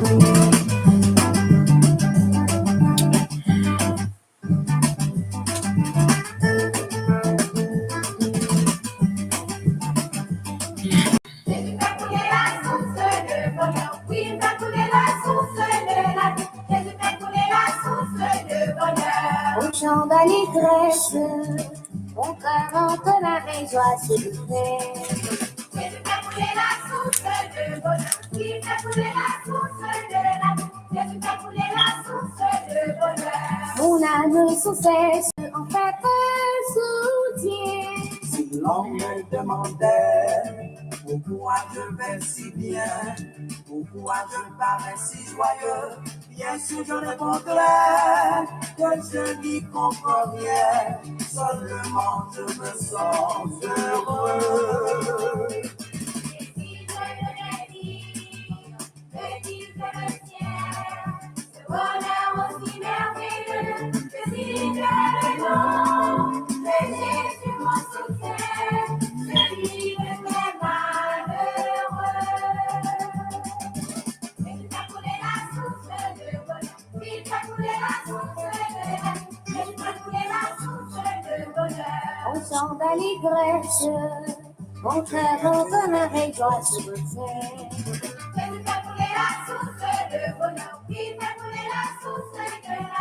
Au chant d'allégresse, mon cœur entre la joie s'élève. J'ai fait couler la source de bonheur. Oui, fait couler la source de la vie. J'ai fait couler la source de bonheur. Mon âme sans cesse en fait un soutien. Si l'on me demandait pourquoi je vais si bien, pourquoi je parais si joyeux, bien sûr je répondrais que je n'y comprends rien, seulement je me sens heureux. Et si je devais dire, je me tiens, ce bonheur aussi merveilleux, que si j'étais le nom, que Jésus mon soutien, je vivrais malheureux. Il fait couler la source de bonheur, il fait couler la source de la vie, il fait couler la source de bonheur. Au chant d'allégresse, mon cœur entend la joie se retient. Il fait couler la source de bonheur, il fait couler la source de la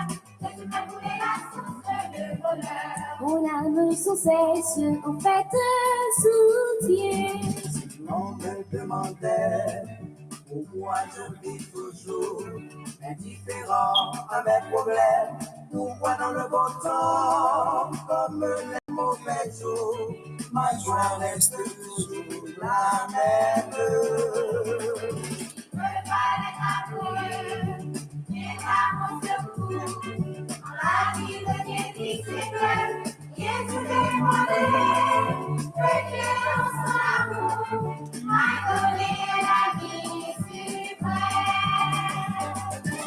vie, il fait couler la source de bonheur. Mon âme sans cesse en fait soutient. Si l'on me demandait pourquoi je vis toujours indifférent à mes problèmes, pourquoi dans le beau temps comme les mauvais jours, ma joie reste toujours la même. Préparez ta couleur, et mon secours. En la vie de Dieu s'éclaire, Jésus est demandé, que Dieu dans son amour m'a donné la vie suprême.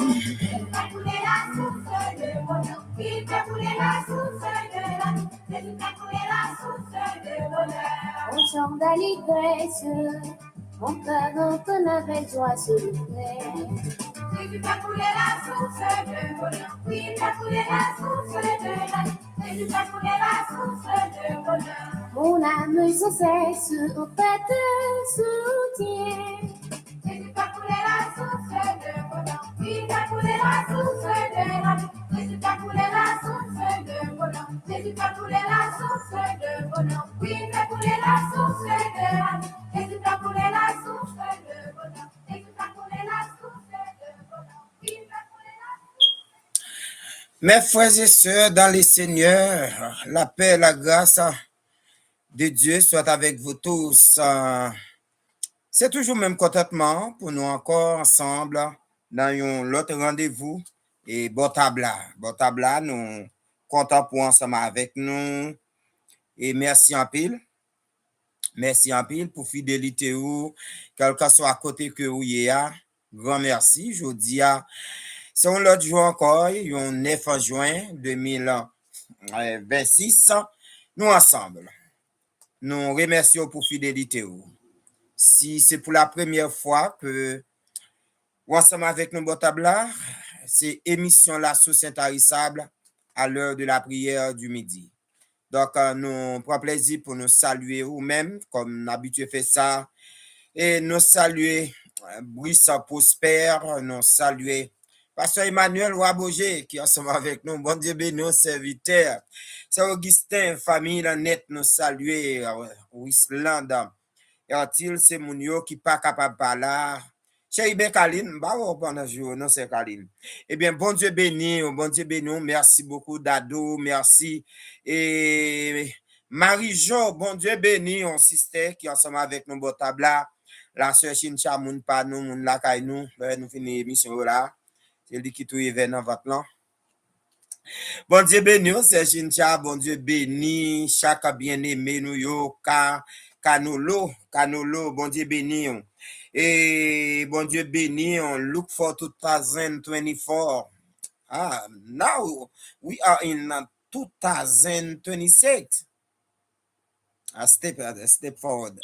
Il fait couler la source de bonheur, il fait couler la source de la vie, il fait couler la source de bonheur. Au chant d'allégresse, mon cœur entend avec joie se lève. Jésus fait couler la source de bonheur. Oui, il fait couler la source de la vie. Jésus fait couler la source de bonheur. Mon âme sans cesse en fait soutient. Jésus fait couler la source de bonheur. Oui, il fait couler la source de la vie. Jésus fait couler la source de bonheur. Jésus fait couler la source de bonheur. Oui, il fait couler la source de la vie. Jésus fait couler la source de bonheur. Jésus fait couler la source de bonheur. Oui, il fait couler la source. Mes frères et sœurs dans les seigneurs, la paix et la grâce de Dieu soit avec vous tous. C'est toujours le même contentement pour nous encore ensemble dans l'autre rendez-vous et bon tabla, nous comptons pour ensemble avec nous et merci en pile. Merci en pile pour fidélité ou quel que soit à côté que vous y a. Grand merci. Je vous dis c'est un autre jour encore, le 9 juin 2026. Nous ensemble. Nous remercions pour fidélité ou. Si c'est pour la première fois que vous ensemble avec nous, Botabla, c'est émission La Source intarissable à l'heure de la prière du midi. Donc, nous prenons plaisir pour nous saluer vous-même, comme d'habitude fait ça, et nous saluer Brice Prosper, nous saluer Pasteur Emmanuel Waboger, qui est ensemble avec nous. Bon Dieu béni, nos serviteurs. C'est Augustin, famille, la net, nous saluer, Wisland. Et c'est Mounio qui n'est pas capable de parler. Chérie Ben Kaline, pendant jour, non, c'est Kaline. Eh bien, bon Dieu béni, merci beaucoup, Dado, merci. Et Marie-Jo, bon Dieu béni, on sister qui est ensemble avec nous, Botabla. La sœur Chincha, moun pa nous, moun la kay nous, nous finissons l'émission là. C'est lui qui est dans votre plan. Bon Dieu béni, c'est Chincha, bon Dieu béni, chaque bien-aimé nous yo, Canolo, bon Dieu béni. Et bon Dieu béni, on look for 2024. Now we are in 2026. A step forward.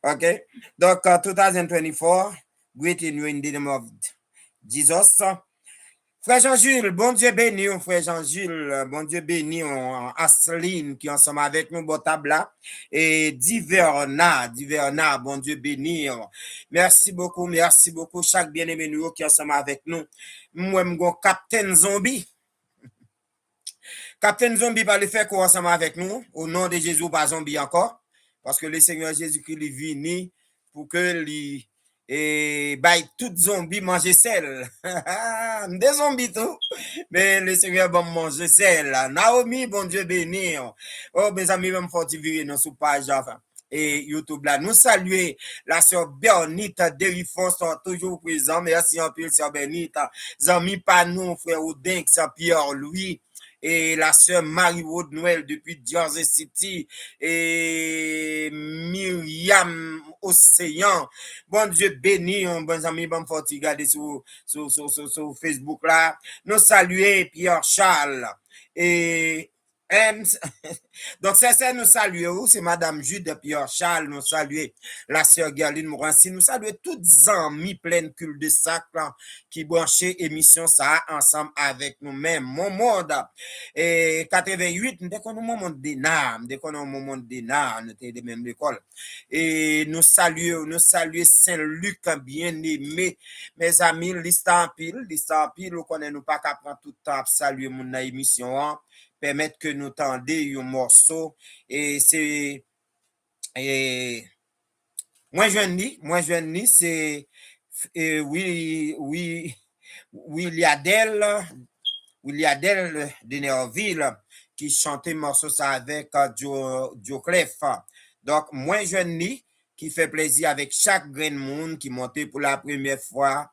OK? Donc, 2024, Greeting you in the name of Jesus. Frère Jean-Jules, bon Dieu béni, frère Jean-Jules, bon Dieu béni, Asseline qui est ensemble avec nous, bon tabla, et Diverna, bon Dieu béni. Merci beaucoup, chaque bien-aimé nous qui est ensemble avec nous. Moi, je Captain Zombie. Captain Zombie va le faire quoi ensemble avec nous, au nom de Jésus, pas zombie encore, parce que le Seigneur Jésus-Christ est venu pour que lui et tout zombie manger sel. Des zombies tout, mais le Seigneur va manger sel. Naomi, bon Dieu béni. Oh, mes amis, même fortifier dans sous page et YouTube là. Nous saluer la sœur Bernite Derifon sont toujours présents. Merci en plus, sœur Bernite. Zami Panou, frère Oudin, Saint-Pierre, Louis. Et la sœur Marie-Aude Noël depuis Jersey City et Myriam Océan. Bon Dieu béni, bon ami, bon fort, regardez sur Facebook là. Nous saluer Pierre Charles et donc, c'est nous saluer, c'est Madame Jude Pierre Charles, nous saluer la sœur Gerline Morancy, nous saluer toutes les amis pleines cul de sac qui branchaient émission ça ensemble avec nous-mêmes. Mon monde, et 88, dès qu'on a un moment d'énard, nous étions de même l'école. Et nous saluer Saint-Luc, bien-aimé, mes amis, l'histoire pile, nous connaissons pas qu'à prendre tout le temps à saluer mon émission, permettre que nous tendions un morceau et c'est moi je dis c'est Williadel de Nerville qui chantait morceau ça avec Joe Clef. Donc moi je dis qui fait plaisir avec chaque grain de monde qui montait pour la première fois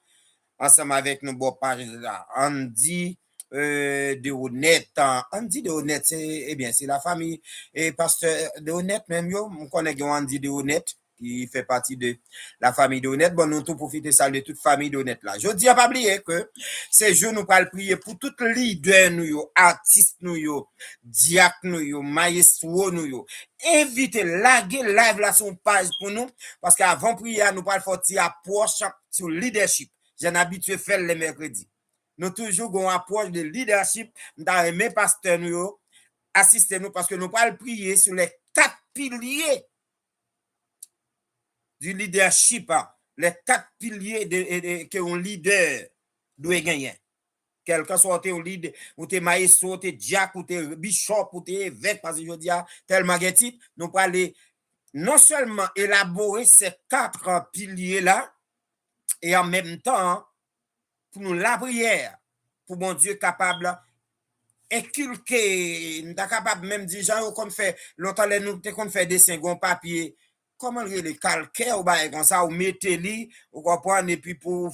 ensemble avec nos beaux pages là. Andy de Honnête. Andy de Honnête, c'est la famille et pasteur de Honnête même yo, on connaît Andy de Honnête qui fait partie de la famille de Honnête. Bon, nous tout profiter ça de toute famille de Honnête là. Je dis pas oublier que ces jours nous parlons prier pour tout leader nous yo, artistes nous yo, diacre nous yo, maestro nous yo. Invitez laguer live là son page pour nous parce qu'avant prier nous parlons forti approche sur leadership. J'en habitué faire les mercredis. Nous toujours une approche de leadership dans mes pasteurs nous assister nous parce que nous parlons prier sur les 4 piliers du leadership, les 4 piliers que un leader doit gagner. Quel que soit ton leader, ou tes maestro, tes diacre, ou tes bishop, ou tes évêques, parce que je dis tellement de titres, nous parlons non seulement élaborer ces 4 piliers là, et en même temps, pour nous la prière, pour mon Dieu capable inculquer, nous capable même dire gens qu'on fait longtemps nous qu'on fait des singons papier, comment le calcaire ou comme ça ou mettez-li, ou comprendre et puis pour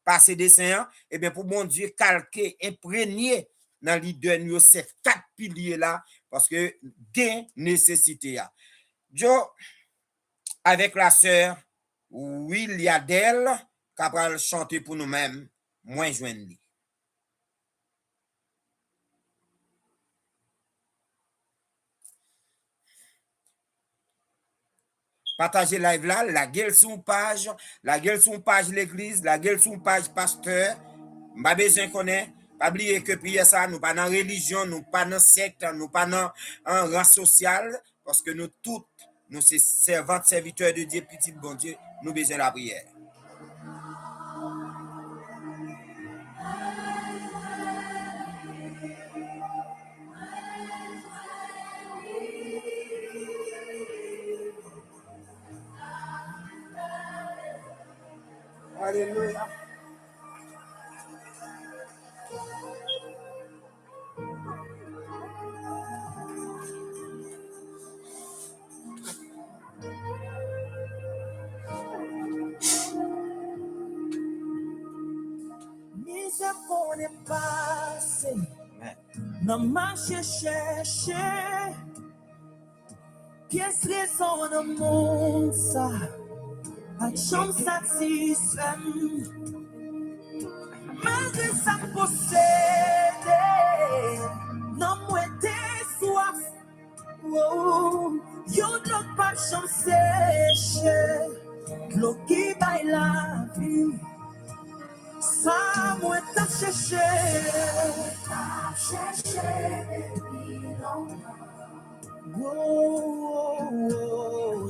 passer des séances, et bien pour mon Dieu calquer, imprégner dans l'idée de ces 4 piliers là parce que gain nécessité a. Joe avec la sœur Williadel capable chanter pour nous-mêmes, moins joindre. Partagez live là, la gueule sur page l'église, la gueule sur page pasteur. Pas besoin connaître, pas oublier que prier ça, nous pas dans religion, nous pas dans secte, nous pas dans un rang social parce que nous toutes nous c'est servantes serviteurs de Dieu petit bon Dieu, nous besoin la prière. Alléluia. Mise pour ne passer, non marche chercher. Qu'est-ce que son amour ça? A chance satisfaite, malgré sa possède, non moins tes soif. Yo n'ont pas chance sèche, l'eau qui baille là, moi t'as cherché depuis longtemps. Oh,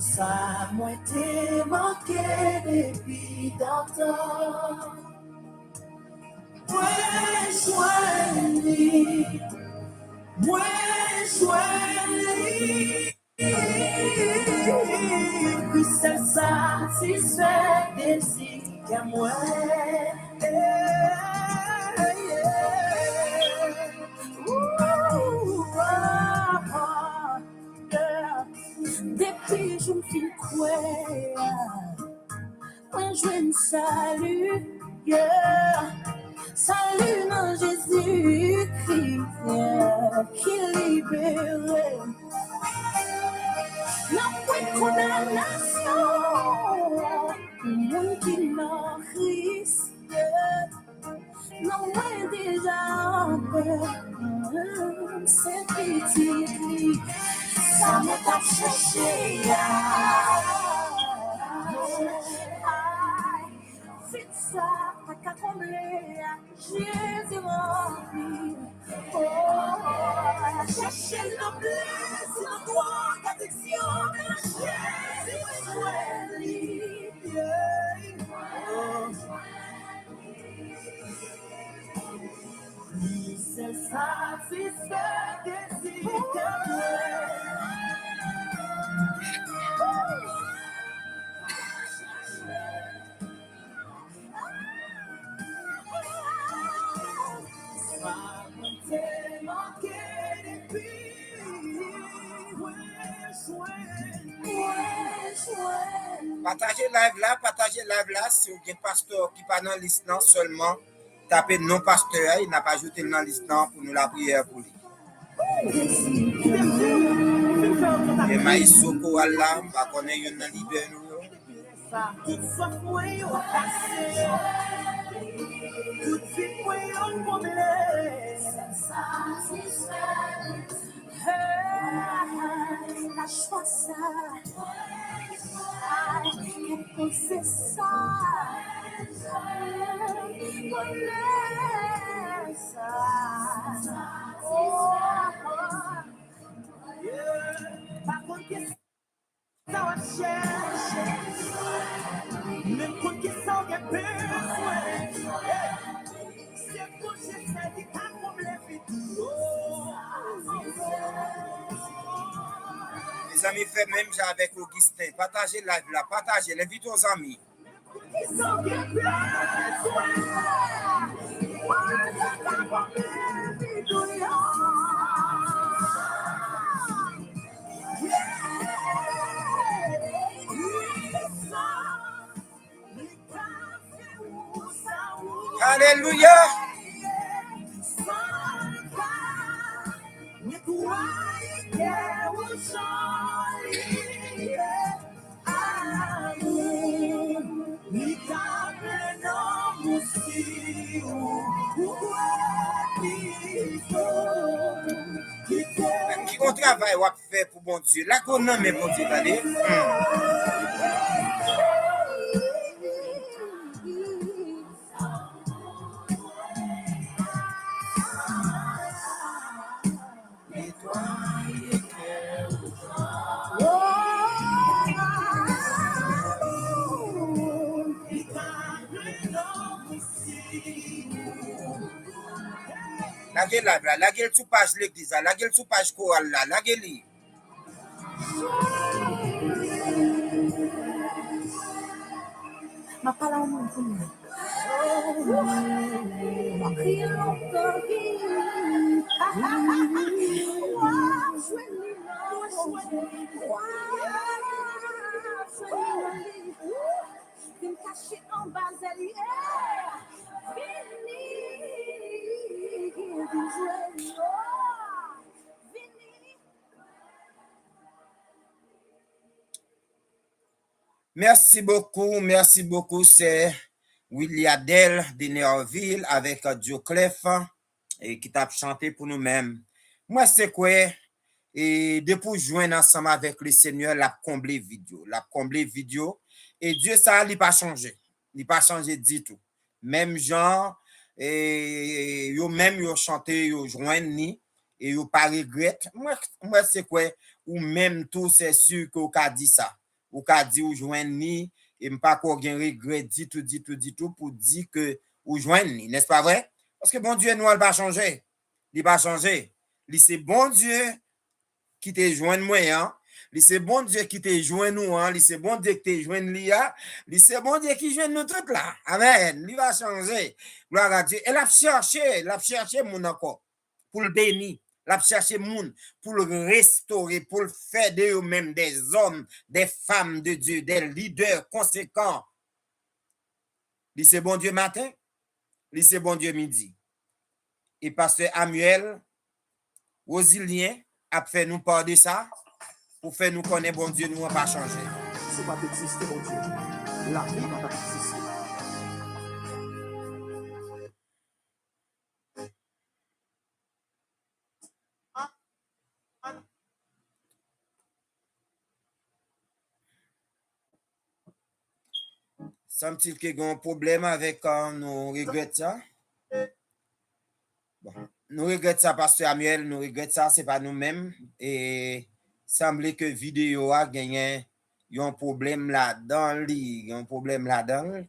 ça moi t'ai manqué depuis longtemps. Moi choisi, puis c'est satisfait désir que moi. Depuis je me fais quoi, moi je me salue, salut dans Jésus-Christ qui libère. La point condamnation, monde qui n'a Christ, non moins déjà en paix, c'est petit, ça me t'a cherché, c'est ça, pas qu'à combler, Jésus rempli, chercher le blesse, le droit, l'addiction, Jésus choisi, il se satisfait désir que Partagez live là, si vous avez un pasteur qui pas dans la liste seulement, tapez non pasteur, il n'a pas ajouté dans la liste pour nous la prière pour lui. Et Maïs Soko Allah, va connaître une libère nous. Tout sauf moi au passé, tout fit moi au problème. La choix ça, c'est ça, par contre ça va chercher. Même pour qui s'en est besoin, c'est pour j'essaie de pas problème Les amis, faites même avec Augustin. Partagez live là, partagez, invitez aux amis. qui s'en est besoin, Alléluia. Qui on travaille ou fait pour bon Dieu? Là qu'on a mais bon Dieu, allez. La gueule là, la gueule sous page l'église, la gueule sous page chorale là, la gueule. Ma parole mon Dieu. Merci beaucoup, c'est William Adel de Nerville avec Joe Clef et qui t'a chanté pour nous-mêmes. Moi, c'est quoi? Et depuis joindre ensemble avec le Seigneur, la combler vidéo. Et Dieu, ça, il n'a pas changé. Il n'a pas changé du tout. Même genre, et yo même yo chanté yo joindre ni et yo pas regrette. Moi c'est quoi ou même tout c'est sûr que ou ka dit ça. Ou ka dit ou joindre ni et m'pas ko gen regret dit tout pour dire que ou joindre ni, n'est-ce pas vrai? Parce que bon Dieu nous il pas changer. Il pas changer. Li c'est bon Dieu qui te joindre moi hein. Li c'est bon Dieu qui te joint nous hein, li c'est bon Dieu qui te joint l'IA, li c'est bon Dieu qui joint nous toutes là. Amen. Il va changer. Gloire à Dieu. Elle a cherché mon encore pour le bénir. L'a cherché moun pour le restaurer, pour le faire de eux-mêmes des hommes, des femmes de Dieu, des leaders conséquents. Li c'est bon Dieu matin, li c'est bon Dieu midi. Et pasteur Amuel Rosilien a fait nous part de ça pour faire nous connaître bon Dieu, nous n'a pas changé. C'est pas exister, bon Dieu. La vie n'a pas existé. Semble-t-il qu'il y a un problème avec nous regrettons ça. Bon, nous regrettons ça, pasteur Samuel, nous regrettons ça, c'est pas nous-mêmes. Et semble que vidéo a gagné un problème là-dedans, il y a un problème là-dedans.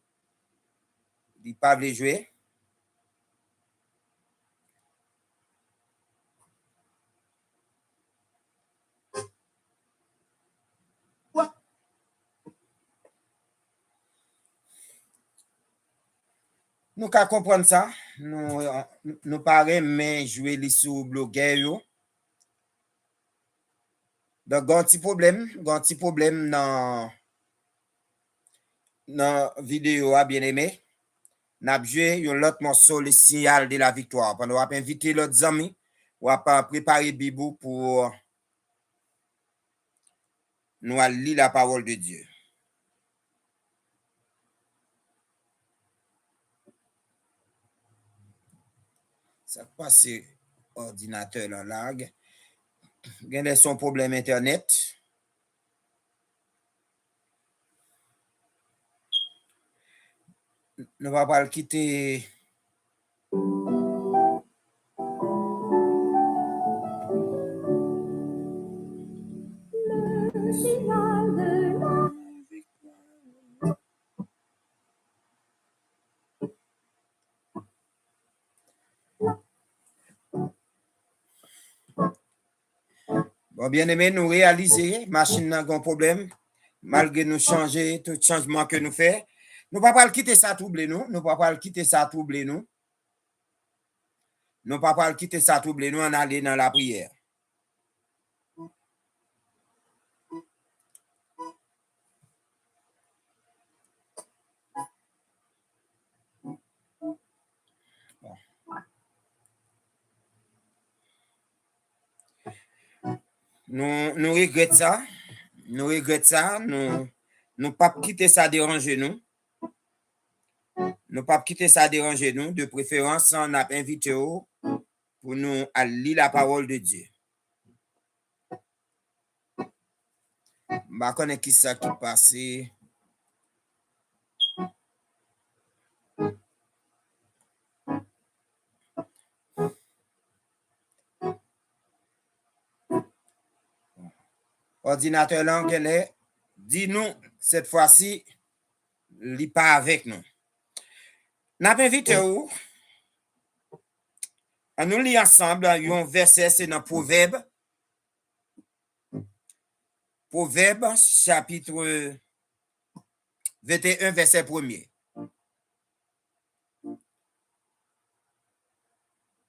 Il pas veut jouer. Nous qu'à comprendre ça, nous paraît mais jouer les sous blogueurs. Donc un petit problème dans vidéo a bien aimé. N'a joué un autre morceau le signal de la victoire. Pendant on va inviter l'autre amis, on va préparer Bibou pour nous lire la parole de Dieu. Ça passe ordinateur en lag. Il y a son problème internet. Nous va pas le quitter. Le signal de la Bon, bien aimé, nous réaliser, machine n'a pas problème, malgré nous changer, tout changement que nous faisons. Nous ne pouvons pas le quitter ça troubler nous. Nous ne pouvons pas le quitter ça troubler nous. Nous ne pouvons pas le quitter ça troubler nous en aller dans la prière. Bon. Nous regrettons ça. Nous regrettons ça. Nous pas quitter ça déranger nous. Nous pas quitter ça déranger nous. De préférence, on a invité pour nous à lire la parole de Dieu. Je connais qui ça qui passe. Ordinateur l'anglais, dis-nous cette fois-ci, il n'est pas avec nous. Nous avons invité où? Nous lisons ensemble un verset, c'est dans Proverbe. Proverbe, chapitre 21, verset 1er.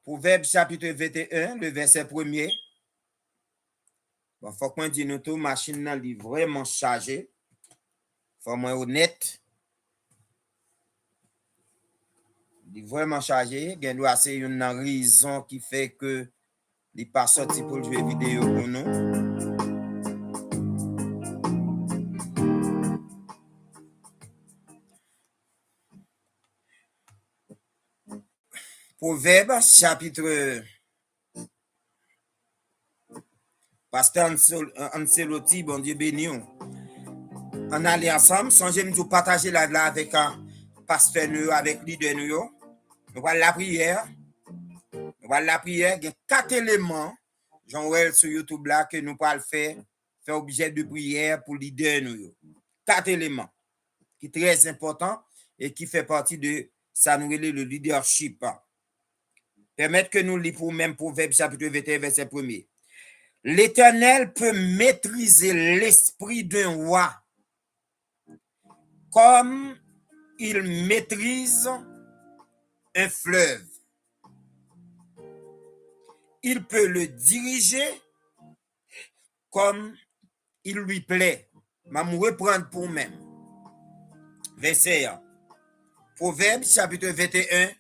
Proverbe, chapitre 21, le verset 1er. Bon, faut qu'on dise nous tout, machine là, est vraiment chargée. Faut moi honnête. Il est vraiment chargé. Il doit c'est une raison qui fait que il n'est pas sorti pour jouer vidéo pour nous. Proverbe, chapitre. Pasteur Ancelotti, bon Dieu béni. On allait ensemble, sans j'aime tout partager là avec un pasteur nous, avec leader nous. Nous parlons de la prière. Nous parlons de la prière. Il y a 4 éléments, Jean-Well sur YouTube là, que nous parlons faire objet de prière pour leader nous. 4 éléments qui sont très importants et qui fait partie de ça nous le leadership. Permettre que nous lisons pour même Proverbe chapitre 21, verset 1er. L'Éternel peut maîtriser l'esprit d'un roi comme il maîtrise un fleuve. Il peut le diriger comme il lui plaît. Je vais reprendre pour même. Verset 1. Proverbe chapitre 21,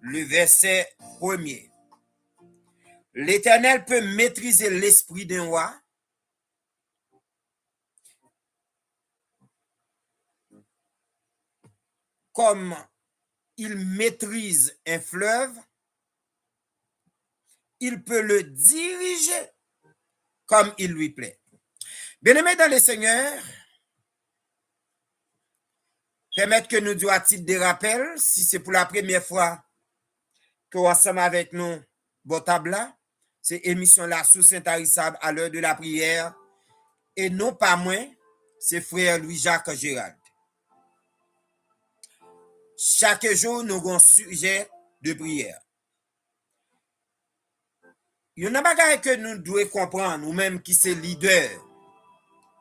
le verset 1er. L'Éternel peut maîtriser l'esprit d'un roi comme il maîtrise un fleuve. Il peut le diriger comme il lui plaît. Bien-aimés dans le Seigneur, permettre que nous disions à titre de rappel, si c'est pour la première fois que vous ensemble avec nous, Botabla, c'est émission là sous Saint-Arissable à l'heure de la prière, et non pas moins, c'est frère Louis-Jacques Gérald. Chaque jour, nous avons un sujet de prière. Il y a un bagage que nous devons comprendre, nous-mêmes qui sommes leaders,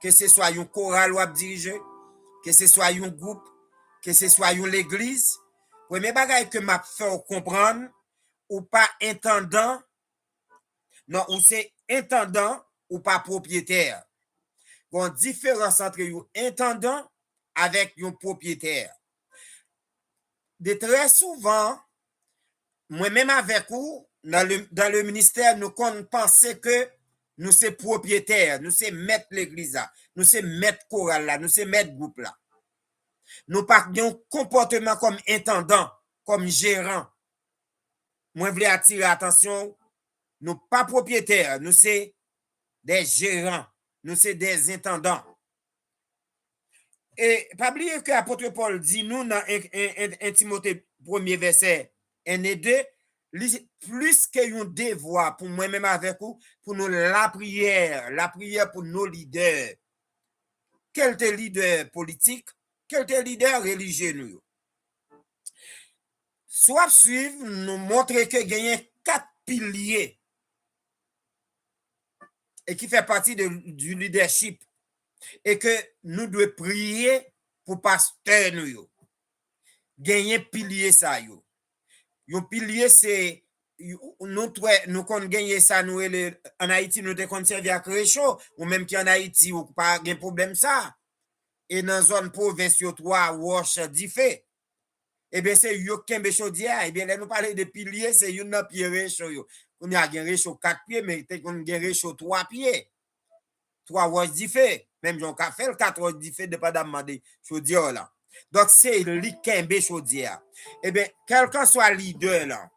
que ce soit un choral ou dirigé, que ce soit un groupe, que ce soit l'église. Premier bagage que m'a fait comprendre, ou pas intendant, non, ou c'est intendant ou pas propriétaire. Il y a une différence entre un intendant avec un propriétaire. De très souvent, moi-même avec vous, dans le ministère, nous pensons que nous sommes propriétaires, nous sommes maîtres l'église là, nous sommes maîtres chorale là, nous sommes maîtres groupe là. Nous pas un comportement comme intendant, comme gérant. Moi, je voulais attirer l'attention, nous pas propriétaires, nous sommes des gérants, nous sommes des intendants. Et pas oublier que l'apôtre Paul dit, nous, dans 1 Timothée 1er verset 1 et 2, plus qu'il y a un devoir pour moi-même avec vous, pour nous la prière pour nos leaders. Quel est leader politique, quel est leader religieux nous. Soit suivre, nous montrer que il y a 4 piliers et qui fait partie du leadership et que nous devons prier pour pasteur nous. Gagner pilier ça yo. Un pilier c'est nous qu'on gagne ça nous en Haïti nous te conserver à Crécho ou même qui en Haïti ou pas un problème ça. Et dans zone province yo 3 wash di fait. Eh bien c'est yo kembe chaudière, eh bien là nous parler de pilier c'est une pied réchaud yo. On a un réchaud 4 pieds mais on a un réchaud 3 pieds. 3 wash di fait. Même j'en ka fait 4 wash di fait dépendamment de chaudière là. Donc c'est li kembe chaudière. Eh bien quel que soit leader là,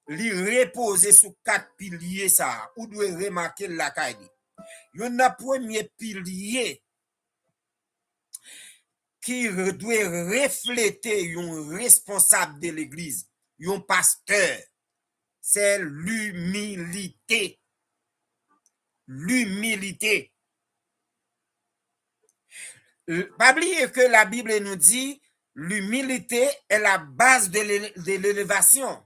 li reposer sur 4 piliers ça, ou doit remarquer la caille. Yon a premier pilier qui doit refléter un responsable de l'église, un pasteur, c'est l'humilité. L'humilité. Pas oublier que la Bible nous dit l'humilité est la base de l'élévation.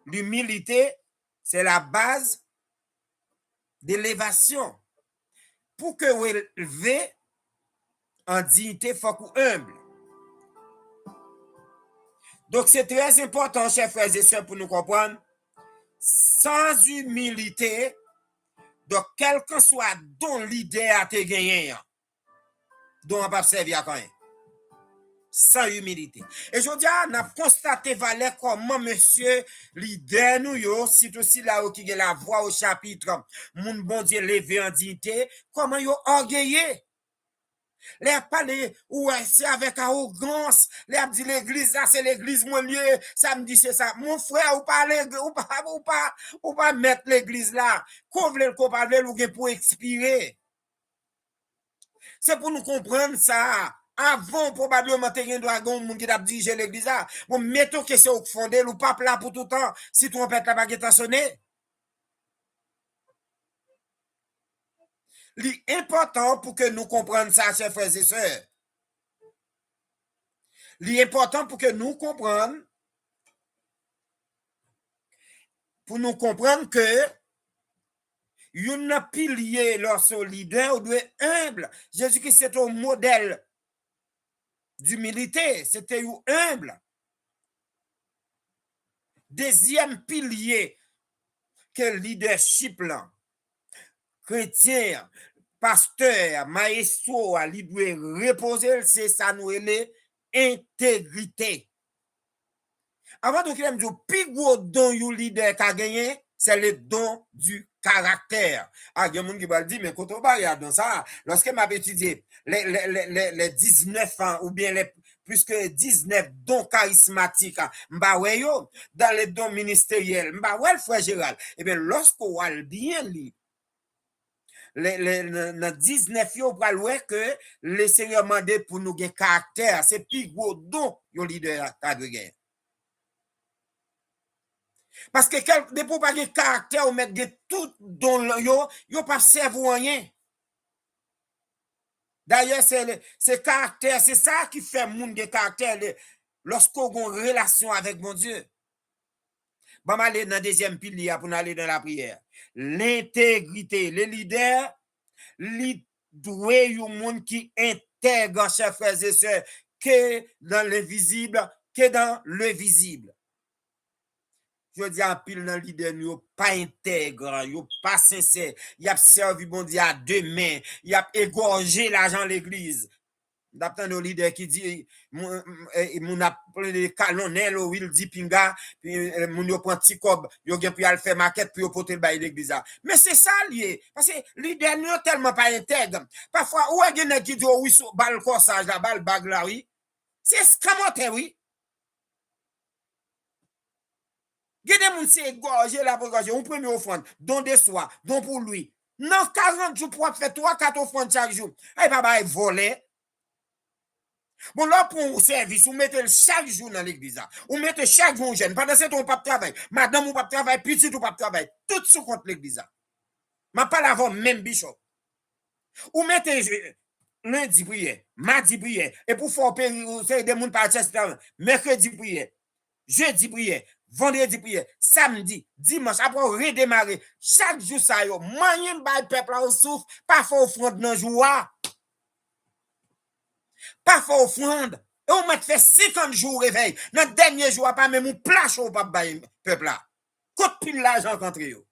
L'humilité, c'est la base d'élévation. Pour que vous élevez en dignité, il faut que vous humble. Donc, c'est très important, chers frères et sœurs, pour nous comprendre. Sans humilité, donc, quel que soit dont l'idée à te gagner, dont on va pas servir à quand même. Sans humilité. Et je dis, on a constaté, Valère, comment monsieur leader nous, yo, c'est aussi là où qui a la voix au chapitre, mon bon Dieu levé en dignité, comment yo orgueillé. Les parler, ouais, c'est avec arrogance. Les dit l'église, là, c'est l'église, mon lieu. Ça me dit, c'est ça. Mon frère, ou pas mettre l'église là. Qu'on veut le parler, ou pour expirer. C'est pour nous comprendre ça. avant probablement te gen dragon moun qui t'a dirigé l'église là. Bon mettons que c'est au fondé ou pas là pour tout temps si trompette la baguette sonné. L'important pour que nous comprenions ça, chers frères et sœurs. L'important pour que nous comprenions, que yon pilier lorsque leader doit humble. Jésus-Christ c'est un modèle d'humilité, c'était humble. Deuxième pilier que leadership là, chrétien, pasteur, maestro, il doit reposer, c'est ça nous l'intégrité. Avant de dire le plus gros don du leader qui a gagné, c'est le don du caractère. Ah, il y a des gens qui vont dire, mais quand on regarde dans ça, lorsque m'a étudié les 19 ans ou bien les plus que 19 dons charismatiques, dans les dons ministériels, frère Gérald, et bien lorsqu'on a bien lu, les 19 yo pour voir que le Seigneur mandé pour nous gagner caractère, c'est plus gros don yo leader a de guerre. Parce que des pour pas gagner caractère ou mettre de tout don yo pas servent rien. D'ailleurs c'est caractère, c'est ça qui fait monde de caractère lorsqu'on a une relation avec mon Dieu. Bon, on va aller dans le deuxième pilier pour aller dans la prière. L'intégrité. Les leaders, ils doivent être un monde qui intègre, chers frères et sœurs, que dans l'invisible, que dans le visible. Je dis en pile dans le leader, ils ne sont pas intègres, ils ne sont pas sincères. Ils ont servi bon Dieu à deux mains, ils ont égorgé l'argent de l'église. D'après nos leaders qui dit, mon appelé les colonels ou il dit pinga, puis mon yo prend petit cob, yo gen puis al faire maquette puis yo porter le bail l'église. Mais c'est ça lié parce que leader ne tellement pas intègre. Parfois ou gen qui dit oui sur balle corsage la balle bag là oui. C'est scamoté oui. Gen des moun c'est gorger la pour gorger, on premier offrande, don de soi, don pour lui. Non 40 jours pour faire 3-4 offrandes chaque jour. Ay papa voler. Bon, là, pour un service, vous mettez chaque jour dans l'église. Vous mettez chaque jour jeune. Pendant ce temps, on ne peut pas travailler. Madame, on ne peut pas travailler. Petit, on ne peut pas travailler. Tout sous contre l'église. Je ne parle pas avant même bishop. Vous mettez lundi prière, mardi prière. Et pour faire des gens par mercredi prière, jeudi prière, vendredi prière, samedi, dimanche, après redémarrer. Chaque jour, ça y est. Moyen de peuple au souffle. Pas faire offrande dans le jour. Pas faire offrande. Et on m'a fait 50 jours réveil. Dans le dernier jour, pas même un plat chaud pour le peuple là. Côte pile l'argent contre eux.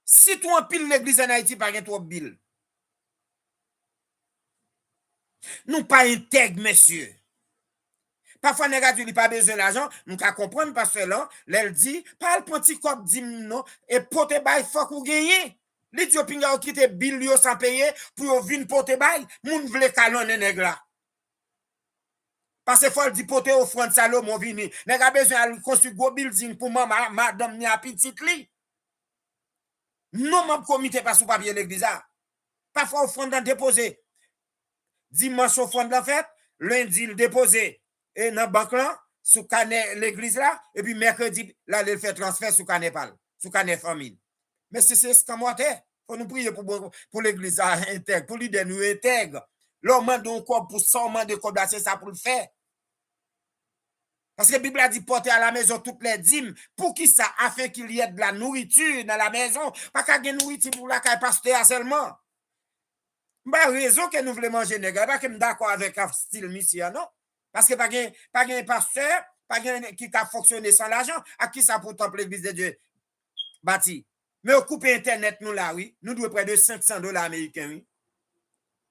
Si tu empiles l'église en Haïti, pas trop bill. Nous pas intègres, messieurs. Parfois, les gars, n'ont pas besoin d'argent. Nous qu'à comprendre parce que là, elle dit, pas le petit cop dit non, et pote bail, faut qu'on gagne. Les dieux pinga qui te bill yo sans payer pour venir porter bail, moun vle calonner nèg là. Parce que faut di porter offrande salo mon vini. Nèg a besoin de construire gros building pour madame ni a petite li. Non mon comité pas sous papier l'église là. Parfois offrande déposer. Dimanche offrande la fête, lundi le déposer et dans banque là sous canet l'église là et puis mercredi là il fait transfert sous canet pal, sous canet famille. Mais c'est ce qu'on va faire. Faut nous prier pour l'église intègre, pour l'idée nous intègre. L'homme demande quoi pour 100 de quoi c'est ça pour le faire. Parce que la Bible a dit porter à la maison toutes les dîmes. Pour qui ça? Afin qu'il y ait de la nourriture dans la maison. Pas qu'il y ait de nourriture pour la caille pasteur seulement. Bah, raison que nous voulons manger, les gars. Pas que je suis d'accord avec un style mission, non? Parce que pas de pasteur, pas qui a fonctionné sans l'argent. À qui ça pour temple l'église de Dieu bâti? Mais on coupe Internet, nous là, oui. Nous devons près de $500 américains, oui.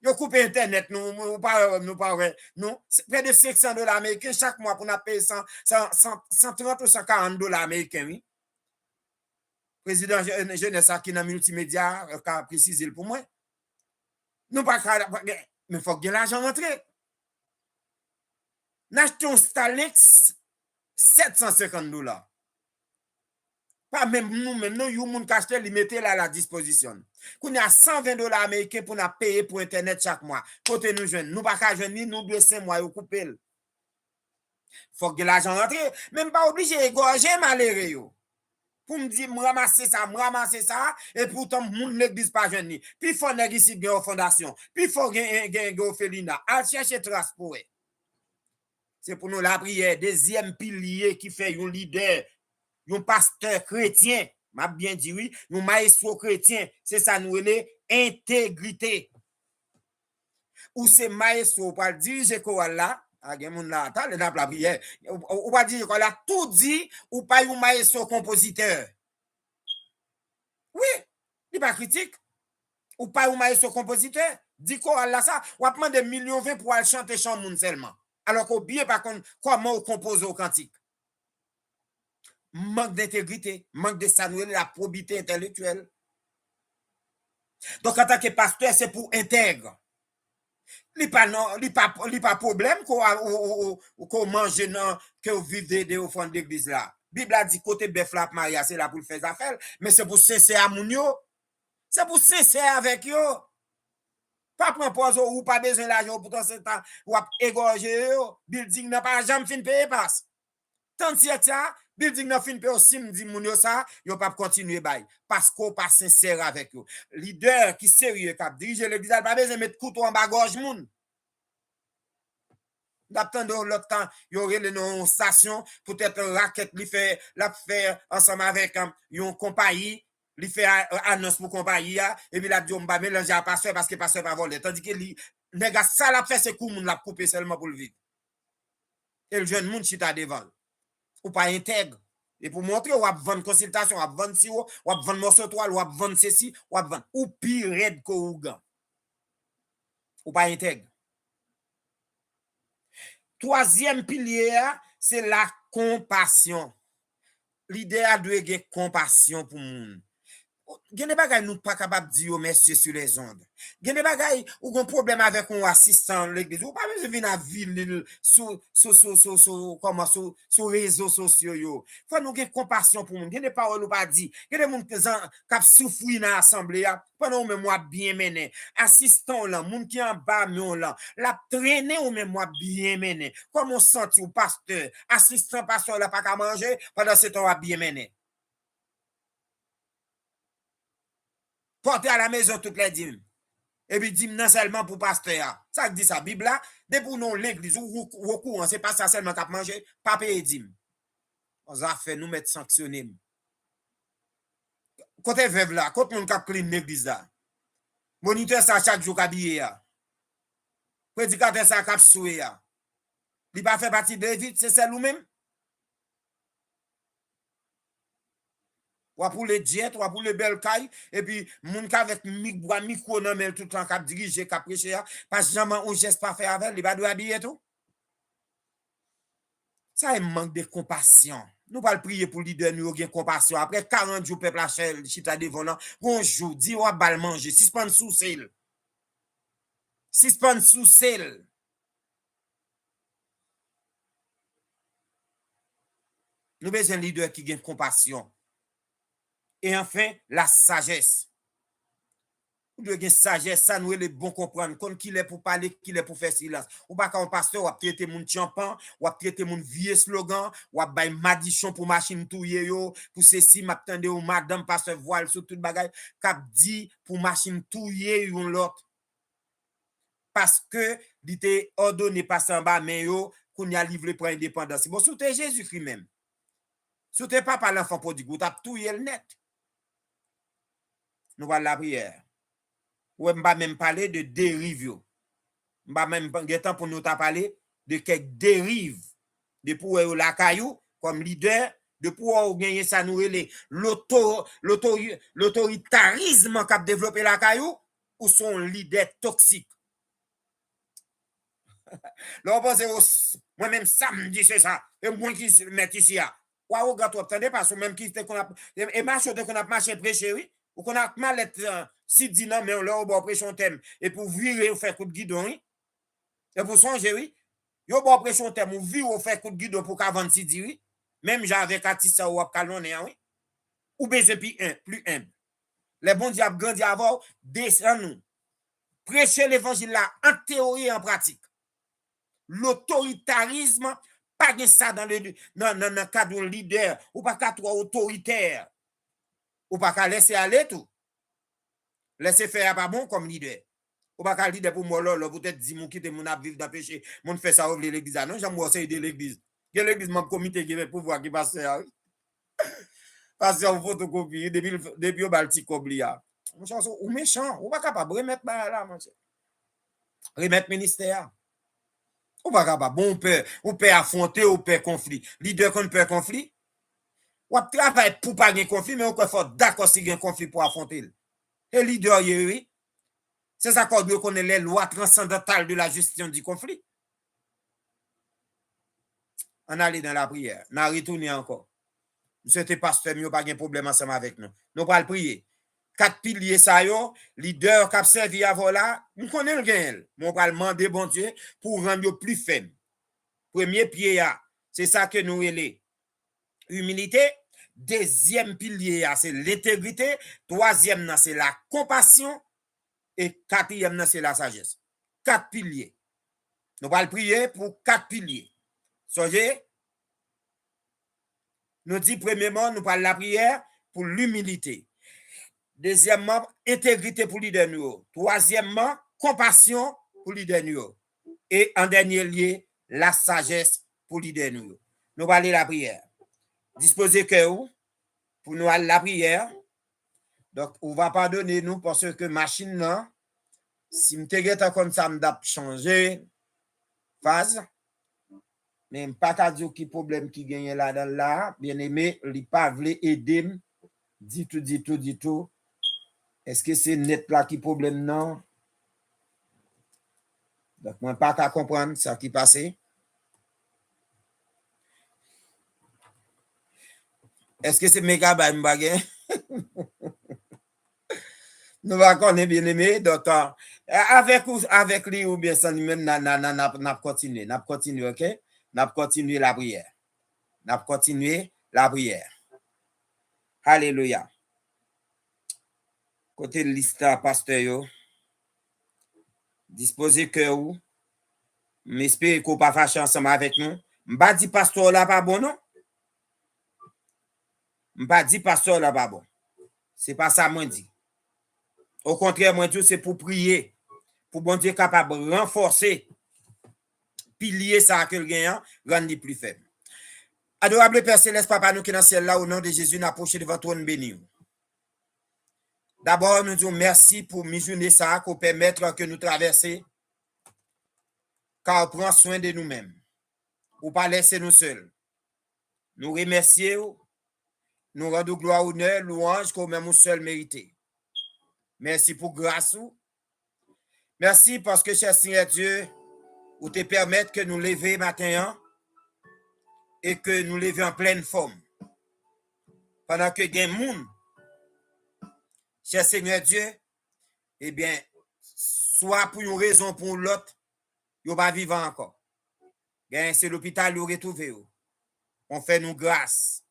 Nous coupe Internet, nous pas, nous, près de $500 américains chaque mois pour nous payer 130 ou $140 américains, oui. Président jeunesse qui est dans multimédia, qui a précisé pour moi. Nous pas, mais il faut que l'argent rentre. Nous achetons Starlink $750. Pas même nous, maintenant, you moun k'achete, li mette là à la disposition. Qu'on a $120 américains pour nous payer pour Internet chaque mois. Côté nous jeunes, nous pas qu'à jeunes, nous 2-5 mois, vous coupez. Faut que l'argent rentre. Même pas obligé égorger malheureux yo. Pour me dire, ramasser ça, et pourtant, moun l'église pas jeune ni. Puis faut nèg ici gen fondation. Puis faut gen Felina. Al chercher trace pour eux. C'est pour nous la prière, deuxième pilier qui fait un leader, un pasteur chrétien, m'a bien dit oui, un maestro chrétien, c'est ça nous relè intégrité. Ou c'est maestro pour diriger chorale là, a gen moun là, ta le la prière, ou pas dire qu'on a tout dit ou pas un maestro compositeur. Oui, il pas critique. Ou pas un maestro compositeur, dit chorale là ça, ou a demandé 1,20 million pour aller chanter chant moun seulement. Alors qu'au bien par contre, comment on compose au cantique? Manque d'intégrité, manque de saluer la probité intellectuelle. Donc, en tant que pasteur, c'est pour intègre. Il n'y a pas problème qu'on mange que vous vivez au fond de l'église là. La Bible a dit côté bœuf la Maria, c'est là pour faire affaire, mais c'est pour sincère à moun yo. C'est pour sincère avec yo. Pas prendre pause ou pas besoin d'argent pour ton temps ou égorger yo. Building n'a pas jamais fin payer passe. Tant si ça, building n'a fin payer aussi me dit moun yo ça, yo pas continuer bail parce qu'on pas sincère avec yo. Leader qui sérieux qui dirige l'église pas besoin mettre couteau en bas gorge moun. D'attendre l'autre temps, il y aurait une station peut-être raquette li fait la faire ensemble avec une compagnie. Il fait annonce pour compagnie et puis la dit on va mélanger à pasteur parce que pasteur pas voler tandis que li nèg ça l'a fait c'est coup moun l'a couper seulement pour le vivre et le jeune monde chita devant ou pas intègre et pour montrer ou a vendre consultation ou a vendre sirop ou a vendre morceau toile ou a vendre ceci ou a vendre ou pire red ko ougan ou pas intègre. Troisième pilier c'est la compassion. L'idéal doit avoir compassion pour moun. Gen de bagay nous pas capable dire messieurs sur les ondes. Gen de bagay ou gon problème avec un assistant l'église ou pas besoin venir à ville sur comment sur réseaux sociaux yo. Faut nous gen compassion pour moun. Gen de parole ou pas dit. Gen de moun k'ap souffrir dans assemblée pendant même moi bien mené. Assistant là, moun qui en bas moun là, la traîner ou même moi bien mené. Comme on senti ou pasteur, assistant pasteur là pas qu'à manger pendant ce temps bien mené. Porter à la maison toutes les dîmes. Et puis dîmes non seulement pour pasteur. Ça dit ça, Bible là, de pour nous l'église ou recours, c'est pas ça seulement qu'à manger, pas payer dîmes. On a fait nous mettre sanctionner. Côté veuve là, côté moun k'ap clean l'église là. Moniteur ça chaque jour habillé là. Prédicateur ça k'ap soué là. Il pas fait partie de vite, c'est celle ou même. Ou pour les jets, ou pour les belles cailles, et puis, moun ka avec micro nan men tout le temps, k'ap dirige, k'ap prêcher, parce que jamais on geste pas faire avec, il va doit habiller tout. Ça, il manque de compassion. Nous pas le prier pour leader, nous avons compassion. Après 40 jours, peuple achète, chita devant, bonjour, dis ou bal manger, suspend sous sel. Suspend sous sel. Nous avons besoin de leader qui a compassion. Et enfin, la sagesse. Vous devez avoir sagesse, ça nous est bon comprendre. Quand qu'il est pour parler, qu'il est pour faire silence. Ou pas quand on pasteur, ou a traité mon champan, ou a traité mon vieux slogan, ou a bay madichon pour machine touye yo, pour ceci, m'attendez ou madame pasteur voile sur tout bagay, k'ap dit pour machine touye yon l'autre. Parce que, il était ordonné passer en bas, mais yo, qu'on y a livré pour indépendance. Bon, c'était Jésus-Christ même. C'était pas par l'enfant prodigue, t'as touye le net. Nous voilà la prière. Ou m'pa même parler de dérive. M'pa même temps pour nous parler de quelques dérives de pour la caillou comme leader de pouvoir gagner ça nous l'autoritarisme qu'a développé la caillou ou son leader toxique. Là on pense moi même samedi c'est ça et moi qui mettre ici là. Ou gars tu attendez parce même qui qu'on a et marche qu'on a marché prêcher oui ou qu'on a mal être si dit non mais on leur bon pression thème et pour virer ou faire coup de guidon oui et pour songer oui yo bon pression thème ou virer ou faire coup de guidon pour qu'avant si dit oui même j'avais Katissa ou Kalone oui ou besoin plus humble. Les bons diables grandis avant, descendent nous. Prêcher l'évangile là, en théorie et en pratique. L'autoritarisme, pas de ça dans le cadre de leader, ou pas qu'à toi autoritaire, ou pas qu'à laisser aller tout. Laisser faire pas bon comme leader. Ou pas qu'à leader pour moi, là, peut-être dire, mon quitte, mon vivre dans le péché, mon fait ça, ouvrir l'église. Non, j'aime moi, c'est de l'église. Que l'église, mon comité qui va pouvoir qui passe. Parce qu'on photocopie, depuis au Baltique, oblia. Ou méchant, ou pas capable de remettre là, monsieur. Remettre ministère. Ou pas capable, bon, on peut affronter, on peut conflit. Leader qu'on peut conflit. Ou travaille pour pas gagner conflit, mais on peut faire d'accord si il y a un conflit pour affronter. Et leader, oui. C'est ça qu'on doit connaître les lois transcendantales de la gestion du conflit. On allait dans la prière. On a retourné encore. Monsieur te pasteur, nous pas de problème ensemble avec nous. Nous allons prier. 4 piliers, ça yo, leader qui a servi avant là, nous connaissons le gain. On va demander, bon Dieu, pour rendre plus ferme. Premier pied, c'est ça que nous avons. Humilité. Deuxième pilier, c'est l'intégrité. Troisième, c'est la compassion. Et quatrième, c'est la sagesse. 4 piliers. Nous allons prier pour 4 piliers. Songez? Nous dit premièrement, nous parlons de la prière pour l'humilité. Deuxièmement, intégrité pour leader nous. Troisièmement, compassion pour leader nous. Et en dernier lieu, la sagesse pour leader nous. Nous allons aller la prière. Disposez cœur pour nous aller la prière. Donc, on va pardonner nous parce que machine là, si me te comme ça, m'a changé phase. Mais pas qu'à dire qui problème qui gagne là-dedans là, bien aimé, il pas voulu aider, dit tout. Est-ce que c'est net là qui problème non? Donc moi pas qu'à comprendre ça qui passé. Est-ce que c'est méga ba m'bagay? Nous va connaître bien aimé, donc avec lui ou bien sans lui même n'a continuer, OK? N'a continuer la prière. N'a continuer la prière. Alléluia. Côté liste pasteur yo. Disposez cœur ou. M'espère qu'on pas fâcher ensemble avec nous. M'pa dit pasteur là pas bon non? M'pa dit pasteur là pas bon. C'est pas ça moi dit. Au contraire, moi dit c'est pour prier, pour bon Dieu capable de renforcer pilier ça que le gagnant rendre plus faible. Adorable Père Céleste, Papa, nous qui dans le ciel là, au nom de Jésus, nous approchons devant toi, nous bénir. D'abord, nous disons merci pour mijourner ça, pour permettre que nous traversions, car on prend soin de nous-mêmes, pour pas laisser nous seuls. Nous remercions, nous rendons gloire, honneur, louange, comme même nous seuls mérités. Merci pour grâce. Merci parce que, cher Seigneur Dieu, vous te permettre que nous levions matin et que nous levions en pleine forme. Pendant que des gens, cher Seigneur Dieu, eh bien, soit pour une raison ou pour l'autre, ils ne vont pas vivre encore. C'est l'hôpital qui retrouvé. On fait nous grâce.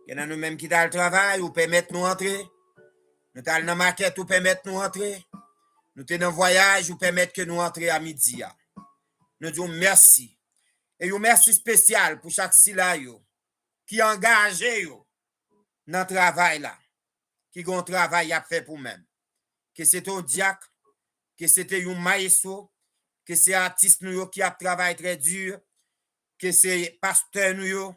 Il y en a nous-mêmes qui ont le travail, ou permettent nous entrer. Nous sommes dans la maquette, ou permettent nous entrer. Nous sommes dans le voyage, ou permettent que nous entrions à midi. Nous disons merci. Et un merci spécial pour chaque silayo qui est engagé dans le travail là, qui a un travail à faire pour même. Que c'est un diacre, que c'était un maestro, que c'est un artiste qui a travaillé très dur, que c'est pasteur nous,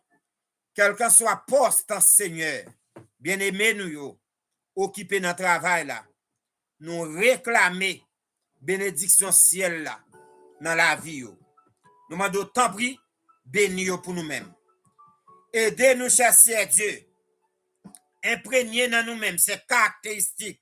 quel que soit poste Seigneur, bien aimé nous, occupé dans le travail là, nous réclamer bénédiction ciel là, dans la vie. Nous demandons tant pis, bénis pour nous-mêmes. Aidez-nous, cher Dieu, imprégner dans nous-mêmes ces caractéristiques,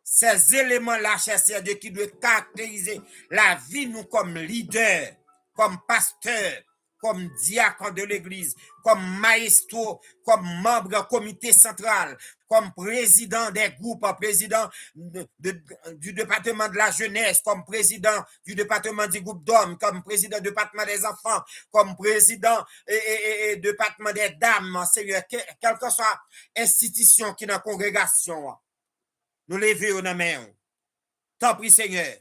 ces éléments-là, cher Dieu, qui doivent caractériser la vie nous comme leader, comme pasteur, comme diacre de l'église, comme maestro, comme membre comité central, comme président des groupes, président du département de la jeunesse, comme président du département du groupe d'hommes, comme président du département des enfants, comme président et département des dames, Seigneur, quelle que soit l'institution qui est dans la congrégation, nous levons nos mains. Tant pis, Seigneur,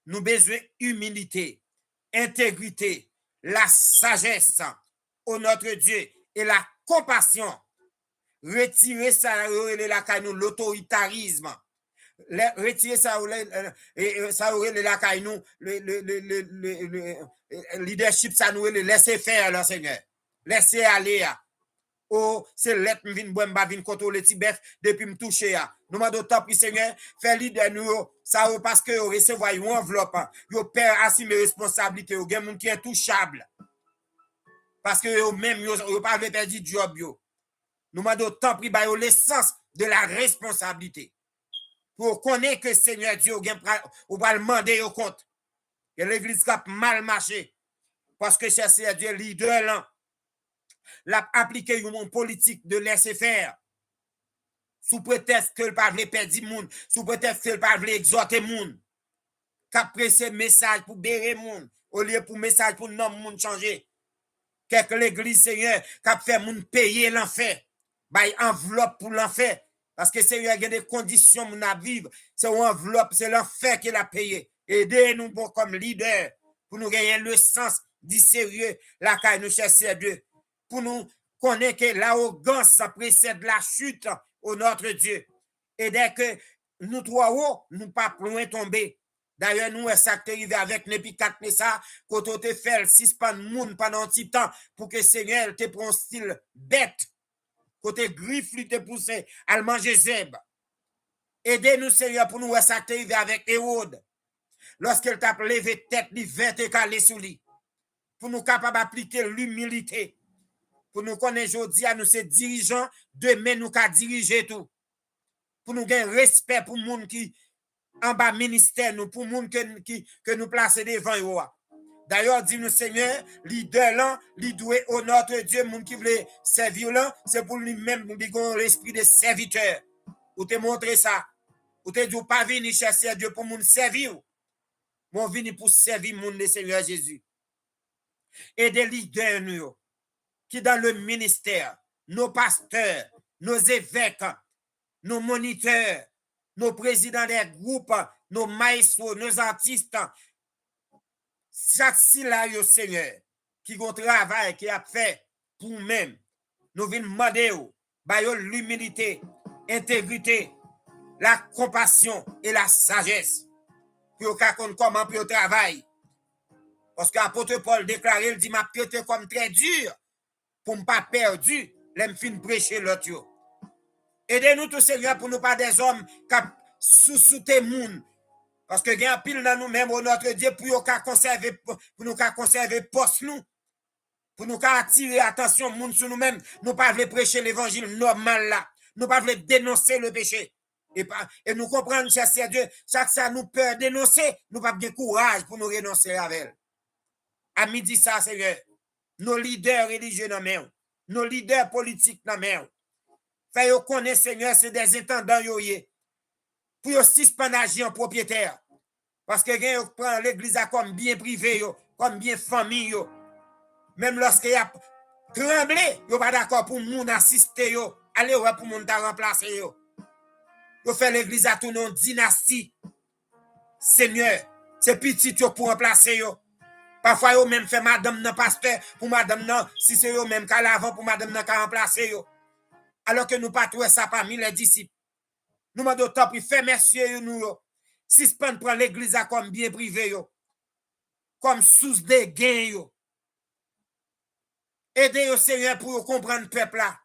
nous avons besoin d'humilité, intégrité, la sagesse au notre Dieu et la compassion. Retirer ça nous l'autoritarisme. Retirer ça nous le leadership ça nous le laisser faire là Seigneur. Laisser aller. Oh, c'est l'être vin boire vin contrôler ti bœuf depuis me toucher a. Nous demandons tant pis Seigneur, faire leader nous ça parce que recevoir une enveloppe, yo père assumer responsabilité, yo gen moun qui intouchable. Parce que yo même yo pas perdre job yo. Nous demandons tant pis ba yo l'essence de la responsabilité. Pour connaître que Seigneur Dieu ou va demander au compte. Que l'église a mal marché parce que chercher Dieu leader là l'a appliqué une politique de laisser faire. Sous prétexte que le pas veut perdre monde, sous prétexte que le pas veut exhorter monde. Qu'a pressé message pour bérer monde au lieu pour message pour non monde changer. Quelque l'église Seigneur qu'a fait monde payer l'enfer. Bay enveloppe pour l'enfer parce que Seigneur il y a des conditions mon à vivre, c'est une enveloppe, c'est l'enfer qu'il a payé. Aidez-nous comme leader pour nous gagner le sens du sérieux la caille nous chercher Dieu. Pour nous connaître que l'arrogance précède la chute au notre Dieu. Et dès que nous trois nous pas loin tomber. D'ailleurs, nous, ça qui arrivé avec Népi 4 ça, quand on te fait 6 pan moun pendant un petit temps pour que Seigneur te prend style bête. Côté griffe, lui te pousse à manger zèbre. Aidez-nous, Seigneur, pour nous, ça qui arrivé avec Hérode. Lorsqu'il t'a levé tête, il vint te caler sous lui. Pour nous capables d'appliquer l'humilité. Pour nous connaître aujourd'hui, nous ces dirigeants, demain nous qu'à diriger tout. Pour nous gagner respect pour les gens qui en bas ministère, nous, pour les gens que nous plaçons devant eux. D'ailleurs, dis-nous, Seigneur, leader là, leader au notre Dieu, les gens qui veulent servir là, c'est pour lui-même, nous avons l'esprit de serviteur. Ou te montrer ça. Ou te dit, pas venir chercher Dieu pour nous servir. Mon venir pour servir le Seigneur Jésus. Et des leaders, nous, qui dans le ministère, nos pasteurs, nos évêques, nos moniteurs, nos présidents des groupes, nos maestros, nos artistes, chaque silayo Seigneur, qui ont travail, qui a fait pour nous-mêmes, nous venons demander l'humilité, l'intégrité, la compassion et la sagesse, pour qu'on comment pour travail. Parce que l'apôtre Paul déclaré, il dit, m'a traité comme très dur, pour ne pas perdre, l'aime fin prêcher l'autre. Aidez-nous tous, Seigneur, pour nous pas des hommes qui sous-souter moun. Parce que il y a pile dans nous-mêmes, notre Dieu, pour nous conserver poste nous. Pour nous attirer attention moun sur nous-mêmes. Nous pas voulons prêcher l'évangile normal là. Nous pas voulons dénoncer le péché. Et nous comprenons, cher Dieu, chaque ça nous peut dénoncer, nous pas de courage pour nous renoncer avec elle. À midi ça, Seigneur. Nos leaders religieux dans main, nos leaders politiques dans main. Fait yo connaît Seigneur, c'est des intendants yoyé. Pour yo suspendre agir en propriétaire. Parce que gen yo prend l'église comme bien privé yo, comme bien famille yo. Même lorsque y a tremblé, yo pas d'accord pour moun assister yo, aller pour moun ta remplacer yo. Yo fait l'église à tout non dynastie. Seigneur, c'est petit yo pour remplacer yo. Parfois yo même fait madame nan pasteur pour madame nan, si c'est yo même qu'à l'avant pour madame nan ka remplacer yo. Alors que nous pas trouver ça parmi les disciples. Nous demandons tant pour faire messieurs nous suspendre prendre l'église comme bien privé yo. Comme source de gain yo. Aidez au Seigneur pour comprendre le peuple là.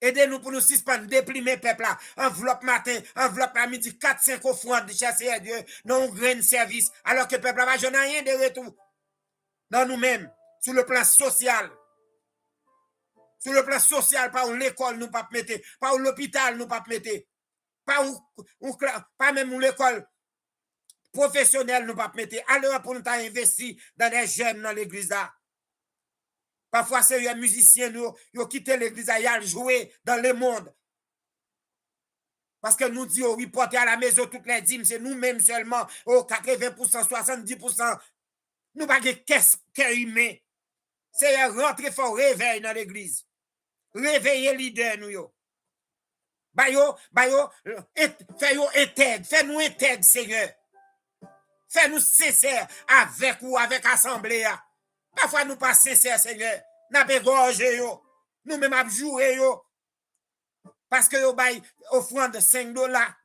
Aidez-nous pour nous suspendre, déprimer le peuple là. Enveloppe matin, enveloppe à midi, 4-5 offrandes de chasser à Dieu, non grain de service, alors que le peuple là, je n'ai rien de retour. Dans nous-mêmes, sur le plan social. Sur le plan social, pas où l'école nous pas mettre, pas où l'hôpital nous pas mettre, pas même où l'école professionnelle nous pas mettre. Alors pour nous investir dans les jeunes dans l'église là. Parfois, c'est les musiciens, ils ont quitté l'église à jouer dans le monde. Parce que nous disons, oui, porter à la maison toutes les dîmes, c'est nous-mêmes seulement, 80%, 70%. Nous pas de cœur humain. C'est rentrer fort réveil dans l'église. Réveiller leader nous yo. Fais-nous intègre, Seigneur. Fais-nous sincères avec ou avec l'assemblée. Parfois nous pas sincères, Seigneur. Nous avons égorgé yo. Nous-mêmes avons joué yo. Parce que yo bay offrande de $5.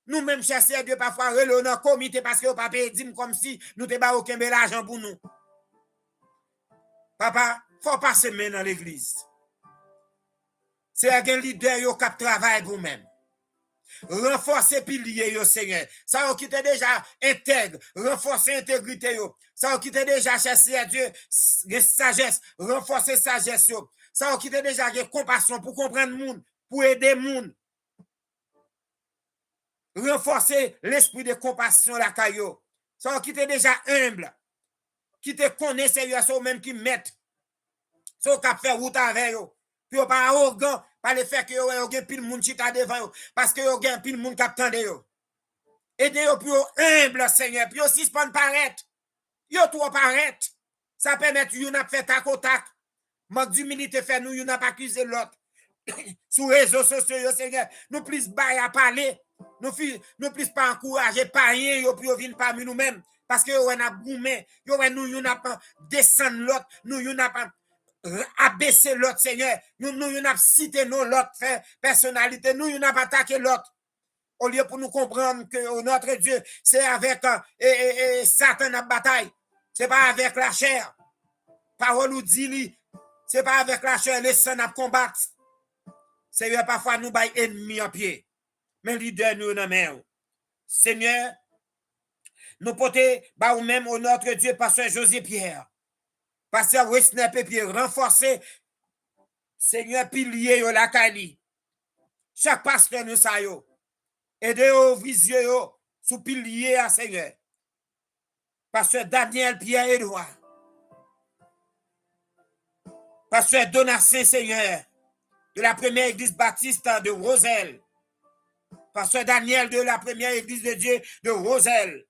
Nous-mêmes cherchons Dieu parfois relou dans comité parce que yo pas payé dîme comme si nous te ba aucun bel argent pour nous. Papa, faut pas se mettre dans l'église. C'est un leader yo qui travaille pour même. Renforcer pilier yo Seigneur. Ça qui était déjà intègre, renforcer intégrité yo. Ça qui était déjà chercher à Dieu, sagesse, renforcer sagesse yo. Ça qui était déjà compassion pour comprendre le monde, pour aider le monde. Renforcer l'esprit de compassion la caillou. Ça qui était déjà humble, qui te connaît sérieux, ça même qui met. Ça qui fait route avec yo. Puis yo pas arrogant, pas le fait que yo gen pile moun chita devant yo parce que yo gen pile moun k'ap tande yo. Aidez yo pour humble Seigneur, puis yo suspend paraître. Yo trop paraître. Ça permet yon a fait tac au tac. Manque d'humilité fait nous yon a pas accuser l'autre. Sur réseaux sociaux yo Seigneur, nous plus bail à parler. Nous plus pas encourager parler yo puis yo vinn parmi nous-mêmes parce que yo a goumé, yo nous yon a pas descendre l'autre, nous yon a pas abaisser l'autre Seigneur, nous n'a cité nos l'autre personnalité, nous n'a pas attaqué l'autre. Au lieu pour nous comprendre que notre Dieu, c'est avec Satan la bataille. C'est pas avec la chair. Parole nous dit, c'est pas avec la chair, les sang à combattre. Seigneur, parfois nous bail ennemi en pied. Mais leader nous dans main. Seigneur, nous porter bah ou même au notre Dieu, pasteur José Pierre. Pasteur Wesner Pépier, renforcer, Seigneur, pilier yo la kali. Chaque pasteur nous sa yo. Aidez au vision yo, sous pilier à Seigneur. Pasteur Daniel Pierre-Edouard. Pasteur Donatien Seigneur, de la première église baptiste de Roselle. Pasteur Daniel de la première église de Dieu de Roselle.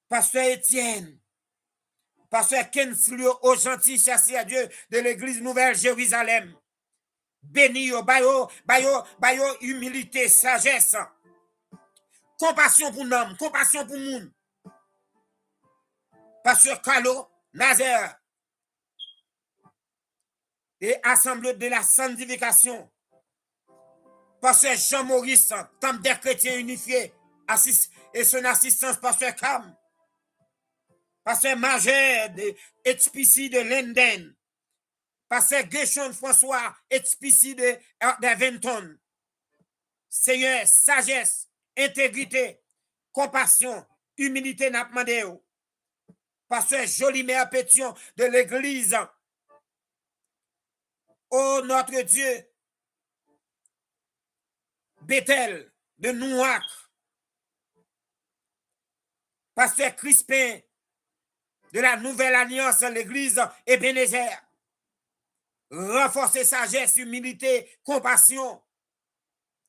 Pasteur Étienne. Pasteur Kenslio au gentil chassé à Dieu de l'église Nouvelle Jérusalem. Béni yo, bayo, humilité, sagesse. Compassion pour l'homme, compassion pour le monde. Pasteur Carlo, Nazaire. Et Assemblée de la sanctification. Pasteur Jean-Maurice, Temple des chrétiens unifiés. Et son assistance, Pasteur Cam. Pasteur Majeur de HPC de Linden. Pasteur Guéchon François, HPC de Venton. Seigneur, sagesse, intégrité, compassion, humilité n'a demandé. Pasteur Jolimère Pétion de l'église. Oh notre Dieu, Bethel de Nouac. Pasteur Crispin de la Nouvelle Alliance, l'église Ebenezer. Renforcer sagesse, humilité, compassion,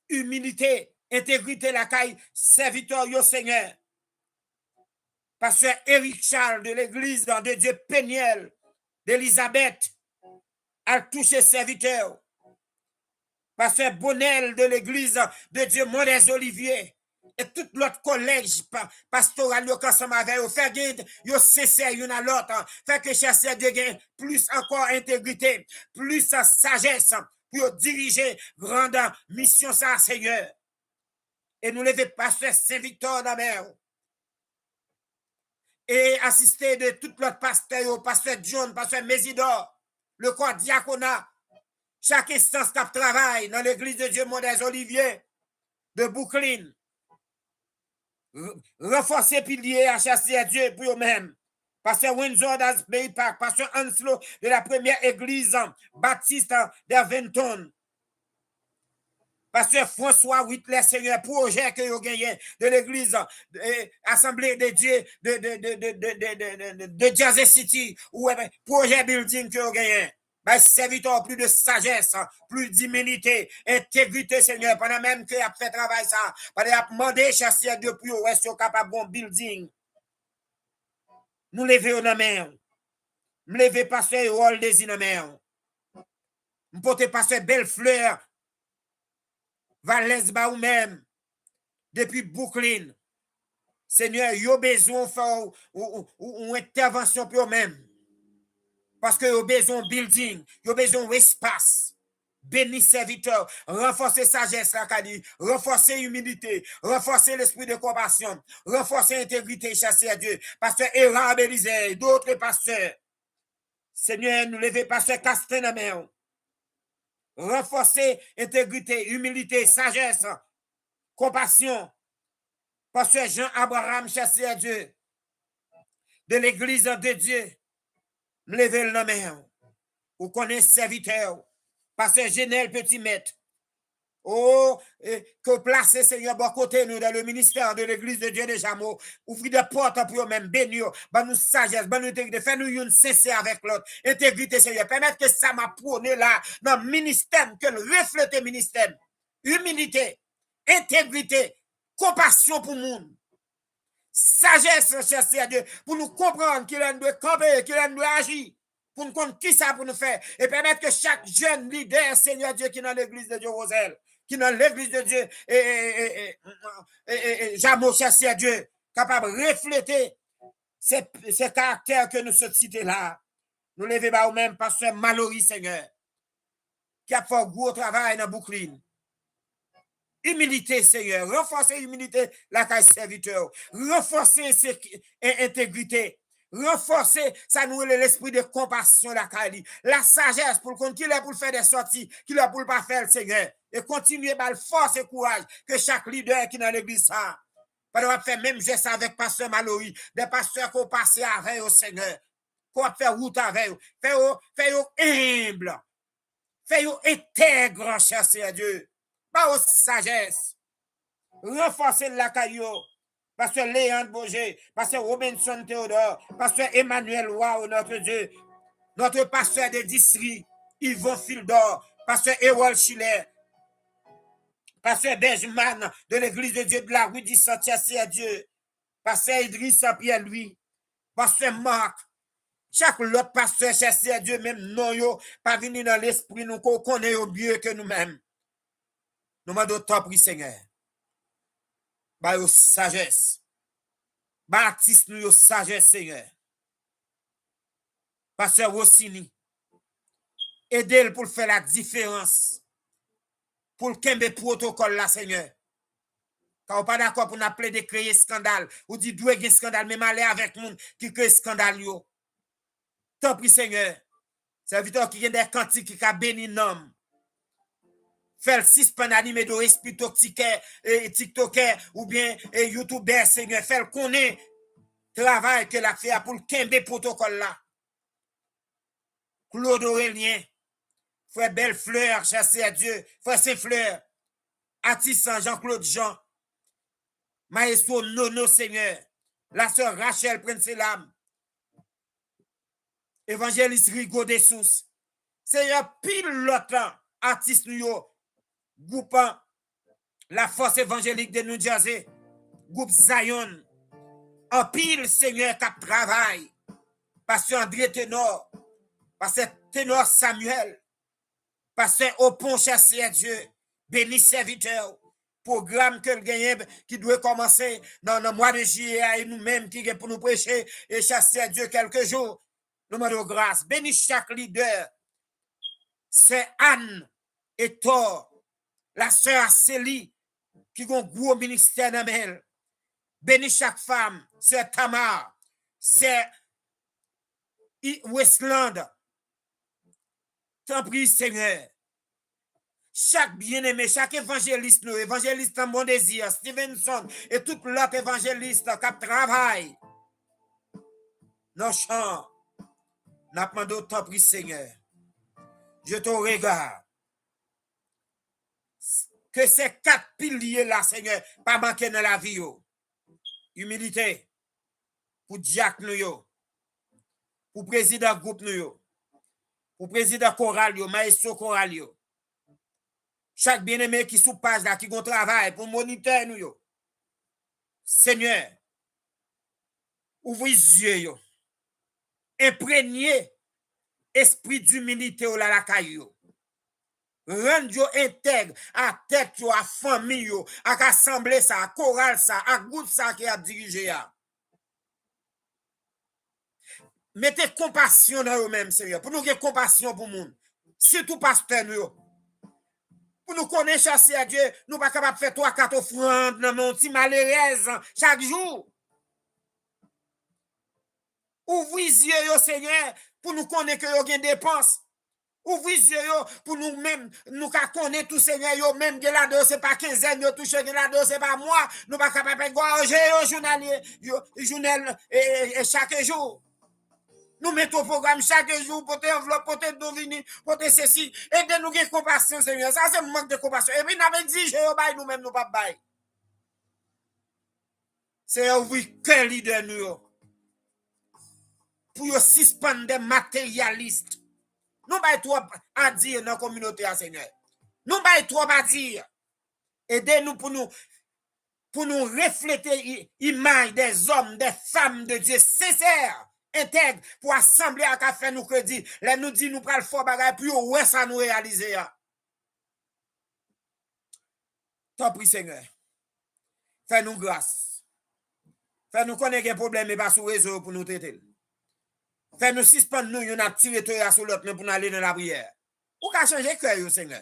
humilité, intégrité, la caille, serviteur au Seigneur. Pasteur Éric Charles de l'église de Dieu Péniel, d'Élisabeth, a touché serviteur. Pasteur Bonnel de l'église de Dieu Mondes Olivier. Et tout l'autre collège pastoral yo ensemble avec yo fait yo sincère une à l'autre fait que chercher Dieu gain plus encore intégrité plus sagesse pour diriger grande mission ça Seigneur et nous lever pasteur Saint-Victor d'Amer et assister de tout l'autre pasteur pasteur John pasteur Mésidor le corps diaconat chaque instance qui travaille dans l'église de Dieu Mondes Olivier de Brooklyn. Renforcer pilier à chasser à Dieu pour eux-mêmes. Pasteur Windsor d'Asbury Park, Pasteur Anslo de la première église baptiste d'Aventon. Pasteur François Whitler, Seigneur, projet que vous gagnez de l'église, Assemblée de Dieu de Jersey City, ou projet building que vous gagnez. Ben, serviteur, plus de sagesse, plus d'humilité, intégrité, Seigneur, pendant même que a fait travail ça, pendant qu'il a demandé chasser Dieu pour vous être capable de building. Nous lever dans la main. Nous lever pasteur Rôle des dans la main. Nous porter pasteur Bellefleur, Valès ba ou même, depuis Brooklyn. Seigneur, vous avez besoin de faire une intervention pour eux-mêmes. Parce que vous avez besoin de building, vous avez besoin d'espace. Bénis serviteur, renforcer sagesse, renforcer humilité, renforcer l'esprit de compassion, renforcer l'intégrité, chasser à Dieu. Pasteur Héran Bélizé, d'autres pasteurs. Seigneur, nous levez pasteur Castin à main. Renforcer intégrité, humilité, sagesse, compassion. Pasteur Jean-Abraham, chassé à Dieu, de l'église de Dieu, me lever le nom. Vous connaissez serviteur, Pasteur Genel Petit Maître. Oh, que placer, Seigneur, bon côté nous dans le ministère de l'église de Dieu de Jameau. Ouvrez des portes pour eux-mêmes, bénir, ben nous sagesse, ben nous intégrité, fais-nous une cesser avec l'autre. Intégrité, Seigneur, permettre que ça m'a prôné là, dans le ministère, que le reflète le ministère. Humilité, intégrité, compassion pour le monde. Sagesse, cher Dieu, pour nous comprendre qu'il doit camper, qu'il doit agir, pour nous comprendre qui ça pour nous faire, et permettre que chaque jeune leader, Seigneur Dieu, qui est dans l'église de Dieu Roselle, qui est dans l'église de Dieu, Jameau, cher Dieu, capable de refléter ces caractères que nous sommes cités là. Nous levons par nous-mêmes, pasteur Mallory, Seigneur, qui a fait un gros travail dans Brooklyn. Humilité, Seigneur. Renforcer l'humilité, la caille serviteur. Renforcer intégrité. Renforcer, ça nous l'esprit de compassion, la caille. La sagesse pour qu'on qu'il est pour faire des sorties, qu'il est pour pas faire, Seigneur. Et continuer par force et courage que chaque leader qui est dans l'église ça. Pas de faire même geste avec pasteur Mallory, des pasteurs qui ont passé avec au Seigneur. Qu'on va faire route avec eux. Fait-vous humble. Fait-vous intègre, cher Seigneur Dieu. Pas aux sagesse. Renforcer la caillou. Pasteur Léandre Bourget, pasteur Robinson Théodore, pasteur Emmanuel Wow, notre Dieu, notre pasteur de district, Yvon Fildor, pasteur Ewald Schiller, pasteur Benjamin de l'église de Dieu de la rue du Sentier à Dieu, pasteur Idriss Pierre-Louis, pasteur Marc, chaque autre pasteur chassé à Dieu, même non, yo, pas venir dans l'esprit, nous connaissons mieux que nous-mêmes. Nous demandons tant prix, Seigneur. Bah, yo sagesse. Baptiste nous yo sagesse, Seigneur. Pasteur Rossini. Aidez-le pour faire la différence. Pour le kembe protocole là, Seigneur. Quand on pas d'accord pour nous appeler de créer scandale. Ou dit doué gen scandale, même aller avec nous qui crée scandale yo. Tant prix, Seigneur. Serviteur qui a des cantiques qui a béni nom. Faire 6 pan animé de esprit TikToker ou bien YouTuber, Seigneur, faire connaître travail que la fait pour le kembe protocole là. Claude Aurélien, frère Bellefleur, chassé à Dieu, frère Saint-Fleur, Attissan, Jean-Claude Jean, Maestro Nono, Seigneur, la sœur Rachel Prince-Elam, évangéliste Rigaud Dessous, Seigneur, pile l'autre artiste nous groupe la force évangélique de New Jersey, groupe Zion, en pile, Seigneur, qui travaille, pasteur André Ténor, pasteur Ténor Samuel, pasteur Opon chassé à Dieu, béni serviteur, programme que le gagne qui doit commencer dans le mois de juillet et nous-mêmes qui pour nous prêcher et chasser à Dieu quelques jours. Nous demandons grâce. Bénis chaque leader. C'est Anne et Thor, la sœur Célie, qui ont un gros ministère dans elle. Bénis chaque femme. C'est Tamar. C'est Westland. T'en prie, Seigneur. Chaque bien-aimé, chaque évangéliste, évangéliste en bon désir, Stevenson et tout l'autre évangéliste qui travaille dans le champ, n'a pas d'autant pris, Seigneur. Je te regarde. que ces 4 piliers là, Seigneur, pas manquer dans la vie. Humilité pour diacre nous, pour président groupe nous, pour président choral, maestro choral. Chaque bien-aimé qui sous page là, qui gon travail pour moniteur nous. Seigneur, ouvrez les yeux, imprégnez esprit d'humilité au la caillou. Rendre intègre à tête à famille à assemblée ça, à chorale ça, à groupe ça qui a dirigé. Mettez compassion dans eux-mêmes, Seigneur, pour nous avoir compassion pour le monde. Surtout pasteur nous. Pour nous connaître chasser à Dieu, nous pas capable de faire 3-4 offrandes dans mon petit malheureuse chaque jour. Ouvrez les yeux, Seigneur, pour nous connaître que vous avez des dépenses. Ouvrez les yeux pour nous-mêmes, nous connaître tout, Seigneur, même que là-dedans, ce n'est pas 15 ans, nous touchons que là-dedans, ce n'est pas moi. Nous pas capables de gorger journal et chaque jour. Nous mettons au programme chaque jour pour te enveloppe, pour te deviner, pour te ceci. Aidez-nous avec compassion, Seigneur. Ça, c'est un manque de compassion. Et puis, nous avons exigé nous-mêmes, nous pas bail. C'est oui, quel leader nous. Pour suspendre des matérialistes. Nous n'avons pas trop à dire dans la communauté, Seigneur. Nous n'avons pas trop à dire. Aidez-nous pour nous refléter l'image des hommes, des femmes de Dieu sincères, intègres, pour assembler à faire nous crédit. Là, nous dit, nous prenons le fort bagage, puis ouais, ça nous réaliser. T'en prie, Seigneur. Fais-nous grâce. Fais-nous connaître un problème et pas sous réseau pour nous traiter. Fais-nous suspendre nous, on a tiré sur l'autre pour nous aller dans la prière. Ou qu'à changer cœur, Seigneur.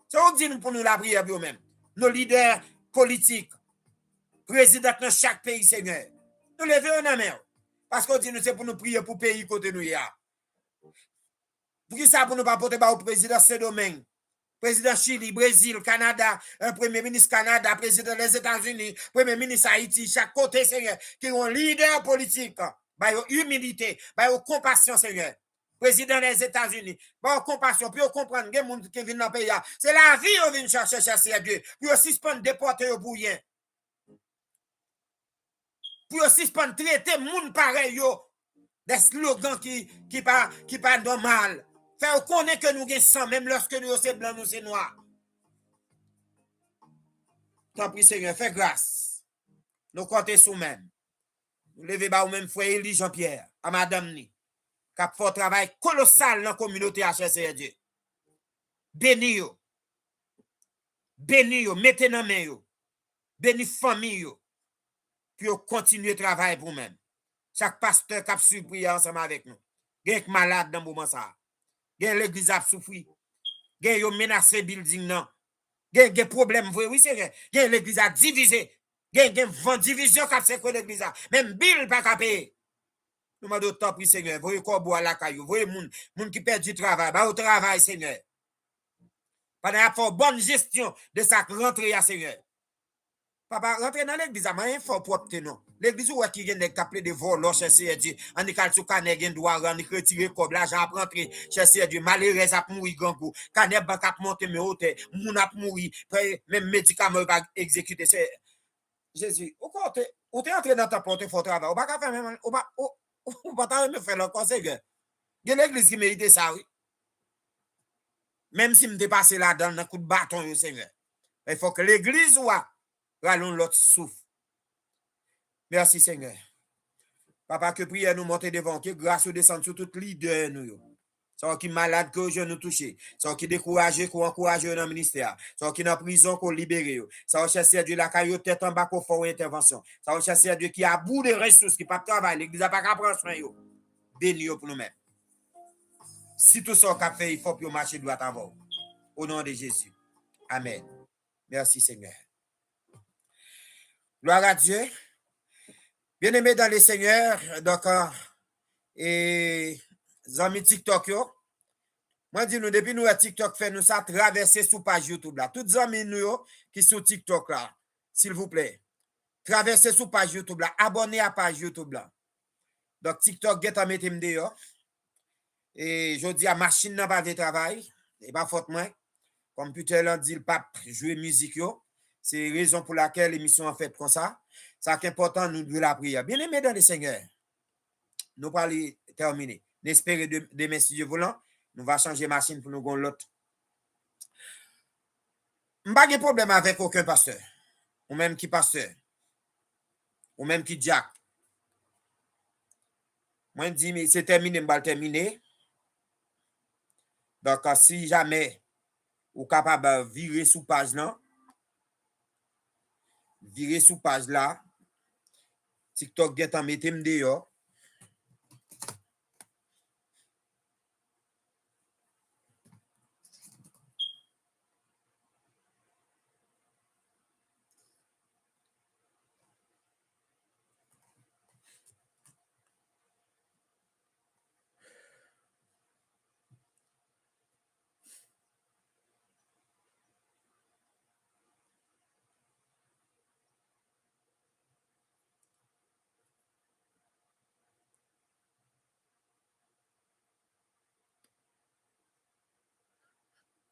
C'est où dit nous pour nous la prière pour nous-mêmes. Nos leaders politiques, présidents dans chaque pays, Seigneur. Nous levons en main. Parce qu'on dit nous c'est pour nous prier pour le pays côté nous. Pour qui ça pour nous pas porter au président Saint-Domingue, président Chili, Brésil, Canada, un premier ministre Canada, président des États-Unis, premier ministre Haïti, chaque côté, Seigneur, qui ont un leader politique. Bah, humilité, bah, compassion, Seigneur. Président des États-Unis, bah, compassion, puis on comprendre que les gens qui viennent dans le pays, c'est la vie qu'on vient chercher à Dieu, puis on suspend déporter pour rien. Puis on suspend traiter les gens pareil, des slogans qui pas normal. Faire connaître que nous avons sang, même lorsque nous sommes blancs, nous sommes noirs. Tant pis, Seigneur, fais grâce. Nous comptons sous même. Nous levons au même frère Élie Jean-Pierre, à Madame Ni, qui a fait un travail colossal dans la communauté HCR Dieu. Béni yo. Béni yo, mettez dans main yo. Béni famille yo. Puis on continue le travail pour nous-mêmes. Chaque pasteur qui a surpris ensemble avec nous. Il y a des malades dans le moment ça. Il y a l'église qui a souffert. Il y a menacé building non. Il y a des problèmes, oui c'est vrai. Il y a l'église a divisé. Il y a une division qui a fait l'église. Même Bill pas capé. Nous m'avons d'autres temps, Seigneur. Voyez quoi boire la caillou. Voyez moun qui perd du travail. Bah au travail, Seigneur. Pendant qu'il faut bonne gestion de sa rentrée, Seigneur. Papa, rentrez dans l'église, mais il faut propre non. L'église où qui vient de des voleurs, chercher Dieu. On est calé sur canet, il doit retirer comme l'argent à rentrer, chercher Dieu. Malheureux à mourir grand coup. Canet banque à monter mais hauteur, moun a mourir, même médicaments pas exécuter. C'est Jésus. Ou t'es entré dans ta porte, il faut travailler. Ou pas faire même, ou pas me faire encore, c'est que. Il y a l'église qui mérite ça, oui. Même si me dépasse là-dedans, dans un coup de bâton, Seigneur. Il faut que l'église soit. Allons l'autre souffle. Merci Seigneur. Papa, que prière nous monter devant, que grâce nous descende sur tout leader nous. Ça qui malade que je nous toucher, ça qui découragé qu'on encourage dans le ministère, ça qui dans prison qu'on libère, ça chercher Dieu la caillou tête en bas qu'on fait intervention, ça chercher Dieu qui a bout de ressources qui pas travailler, l'église a pas qu'à prendre soin yo. Béni pour nous-mêmes. Si tout ça qu'a fait, il faut que marcher droit avant. Au nom de Jésus. Amen. Merci Seigneur. Gloire à Dieu. Bien-aimés dans les seigneurs, donc, et amis TikTok, yo. Moi, dis nous, depuis nous, TikTok fait nous ça, traverser sous page YouTube là. Toutes les amis nous, qui sont TikTok là, s'il vous plaît, traversez sous page YouTube là, abonnez à page YouTube là. Donc, TikTok, get à mettre dehors. Et je dis à machine n'a pas de travail, et pas faute moi. computer là dit le pas jouer musique yo. C'est raison pour laquelle l'émission en fait comme ça. Ça qui est important nous de la prière. Bien aimé dans les Seigneur. Nous pas aller terminer. N'espérez demain si Dieu voulant, nous va changer machine pour nous gon l'autre. M'pas de problème avec aucun pasteur. Ou même qui pasteur. Ou même qui Jack. Moi, je dis, mais c'est terminé, je vais terminer. Donc, si jamais vous êtes capable de virer sous page là, TikTok get en mettez dehors.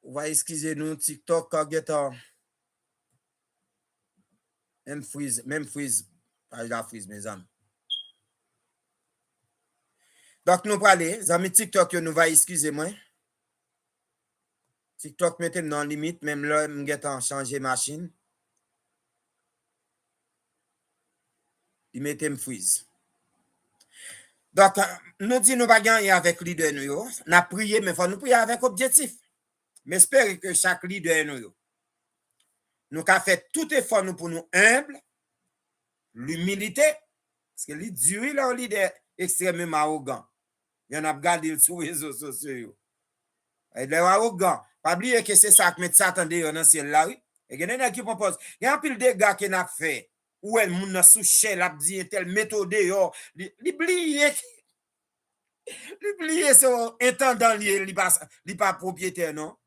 Vous va excuser nous, TikTok get en même freeze, page la freeze, mes amis. Donc, nous parlons, les amis TikTok, nous va excuser moi. TikTok mettez dans limite, même là, nous avons changé machine. Il mettait freeze. Donc, nous disons nous pas gagner avec leader nous. Nous avons prié, mais il faut nous prier avec objectif. Mais j'espère que chaque leader nous avons fait tout effort nous pour nous humble, l'humilité, parce que les durs là, leader extrêmement arrogant. Il y en a regardé sur les réseaux sociaux. Il est arrogant. Pas oublier que c'est ça que met Satan dans le ciel là, oui. Et il y a qui propose. Il y a un pile de gars qui n'a fait. Ou elle moun nan sous chè la dit telle méthode yo. L'oublier son intendant li pas propriétaire non.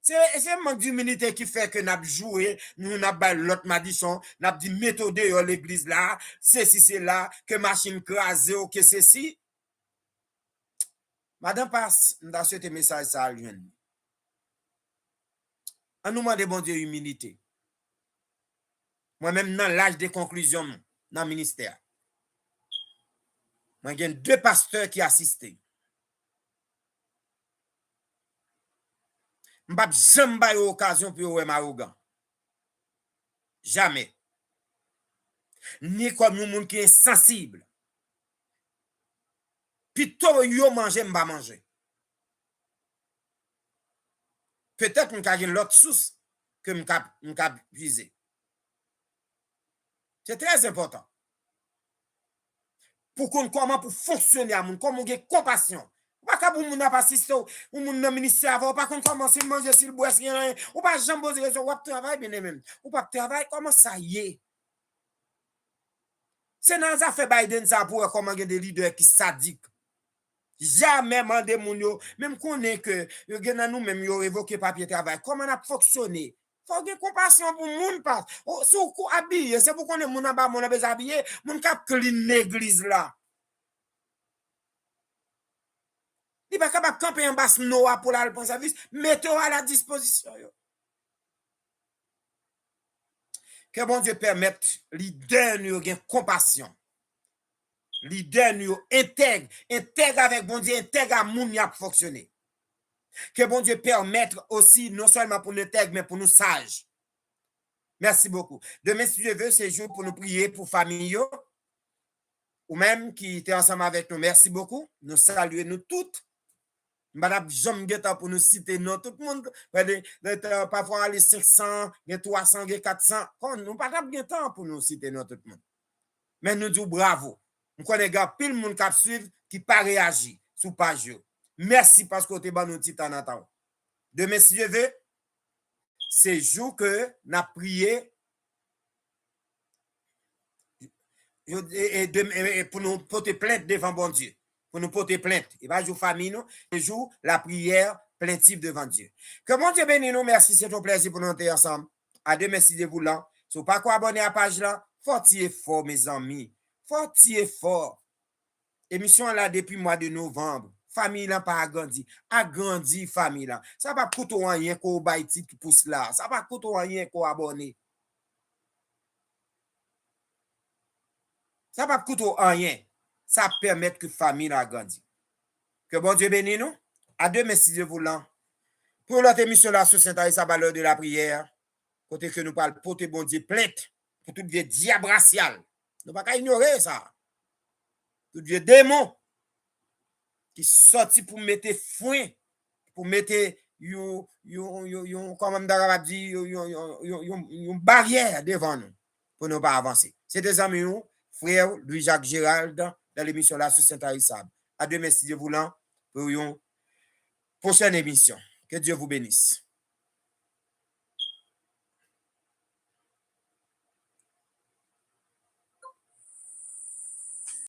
C'est un manque d'humilité qui fait que n'a joué, nous n'a pas l'autre madison, n'a dit méthode yo l'église là, ceci c'est là que machine crasé ou que ceci. Madame passe dans ce message ça à lui. On nous demande bon Dieu humilité. Moi-même, dans l'âge de conclusion, dans le ministère, moi, j'ai 2 pasteurs qui assistent. Je n'ai jamais eu l'occasion pour être arrogant. Jamais. Ni comme nous, qui est sensible. Plutôt, yo manger, je ne vais pas manger. Peut-être que je vais l'autre source que je vais viser. C'est très important. Pour qu'on comment pour fonctionner à moun, comment on a compassion. Pas qu'à pour moun assisté ou moun dans ministère pas qu'on commence à manger s'il boit rien ou pas jamais poser raison ou travail bien même. Ou pas travail comment ça y est. C'est dans ça fait Biden ça pour comment des leaders qui sadiques. Jamais mandé moun yo même connaît que yo gen nous même yo évoqué papier travail comment on a fonctionné. Faut que compassion pour moun pas. Si vous habillé, c'est pour qu'on est moun ba moun besoin habillé, moun cap clean l'église là. Il pas capable camper en bas noa pour la pour service, mettez-vous à la disposition. Que bon Dieu permette leader nous gain compassion. Leader nous intègre avec bon Dieu, intègre à moun y a fonctionner. Que bon Dieu permette aussi, non seulement pour nous intègre, mais pour nous sages. Merci beaucoup. Demain, si Dieu veut, c'est jour pour nous prier pour famille, ou même qui était ensemble avec nous. Merci beaucoup. Nous saluons nous toutes. Madame Jean Guetta pour nous citer nous, tout le monde. Parfois, les 500, les 300, les 400. Nous pas de temps pour nous citer nous, tout le monde. Mais nous disons bravo. Nous connaissons pile monde qui suivre, qui pas réagir sous page. Merci parce que vous avez nous petit en attendant. Demain, si Dieu veut, c'est jour que nous avons prié et pour nous porter plainte devant bon Dieu. Pour nous porter plainte. Et pas jour famille, nous, et jour la prière plaintive devant Dieu. Que bon Dieu bénisse nous. Merci, c'est un plaisir pour nous être ensemble. À demain, si Dieu voulant. Si vous pas abonner à la page là, fortiez fort, mes amis. Fortiez fort. Émission là depuis le mois de novembre. famille là pas agrandi famille là. Ça pas coûter rien qu'on bail titre pour cela. Ça pas coûter rien qu'on abonner. Ça pas coûter rien. Ça permet que famille là grandit. Que bon Dieu bénisse nous. À demain si Dieu voulant. Pour notre émission là sur Saint-Aïssa valeur de la prière, côté que nous parlons porter bon Dieu plainte pour tout vieux diable racial. Nous pas ignorer ça. Tout vieux démon qui sorti pour mettre foin, pour mettre une barrière devant nous pour ne pas avancer. C'est des amis nous, frère Louis-Jacques Gérald dans l'émission là sur Saint-Aïssa. À demain si Dieu voulant pour une prochaine émission. Que Dieu vous bénisse.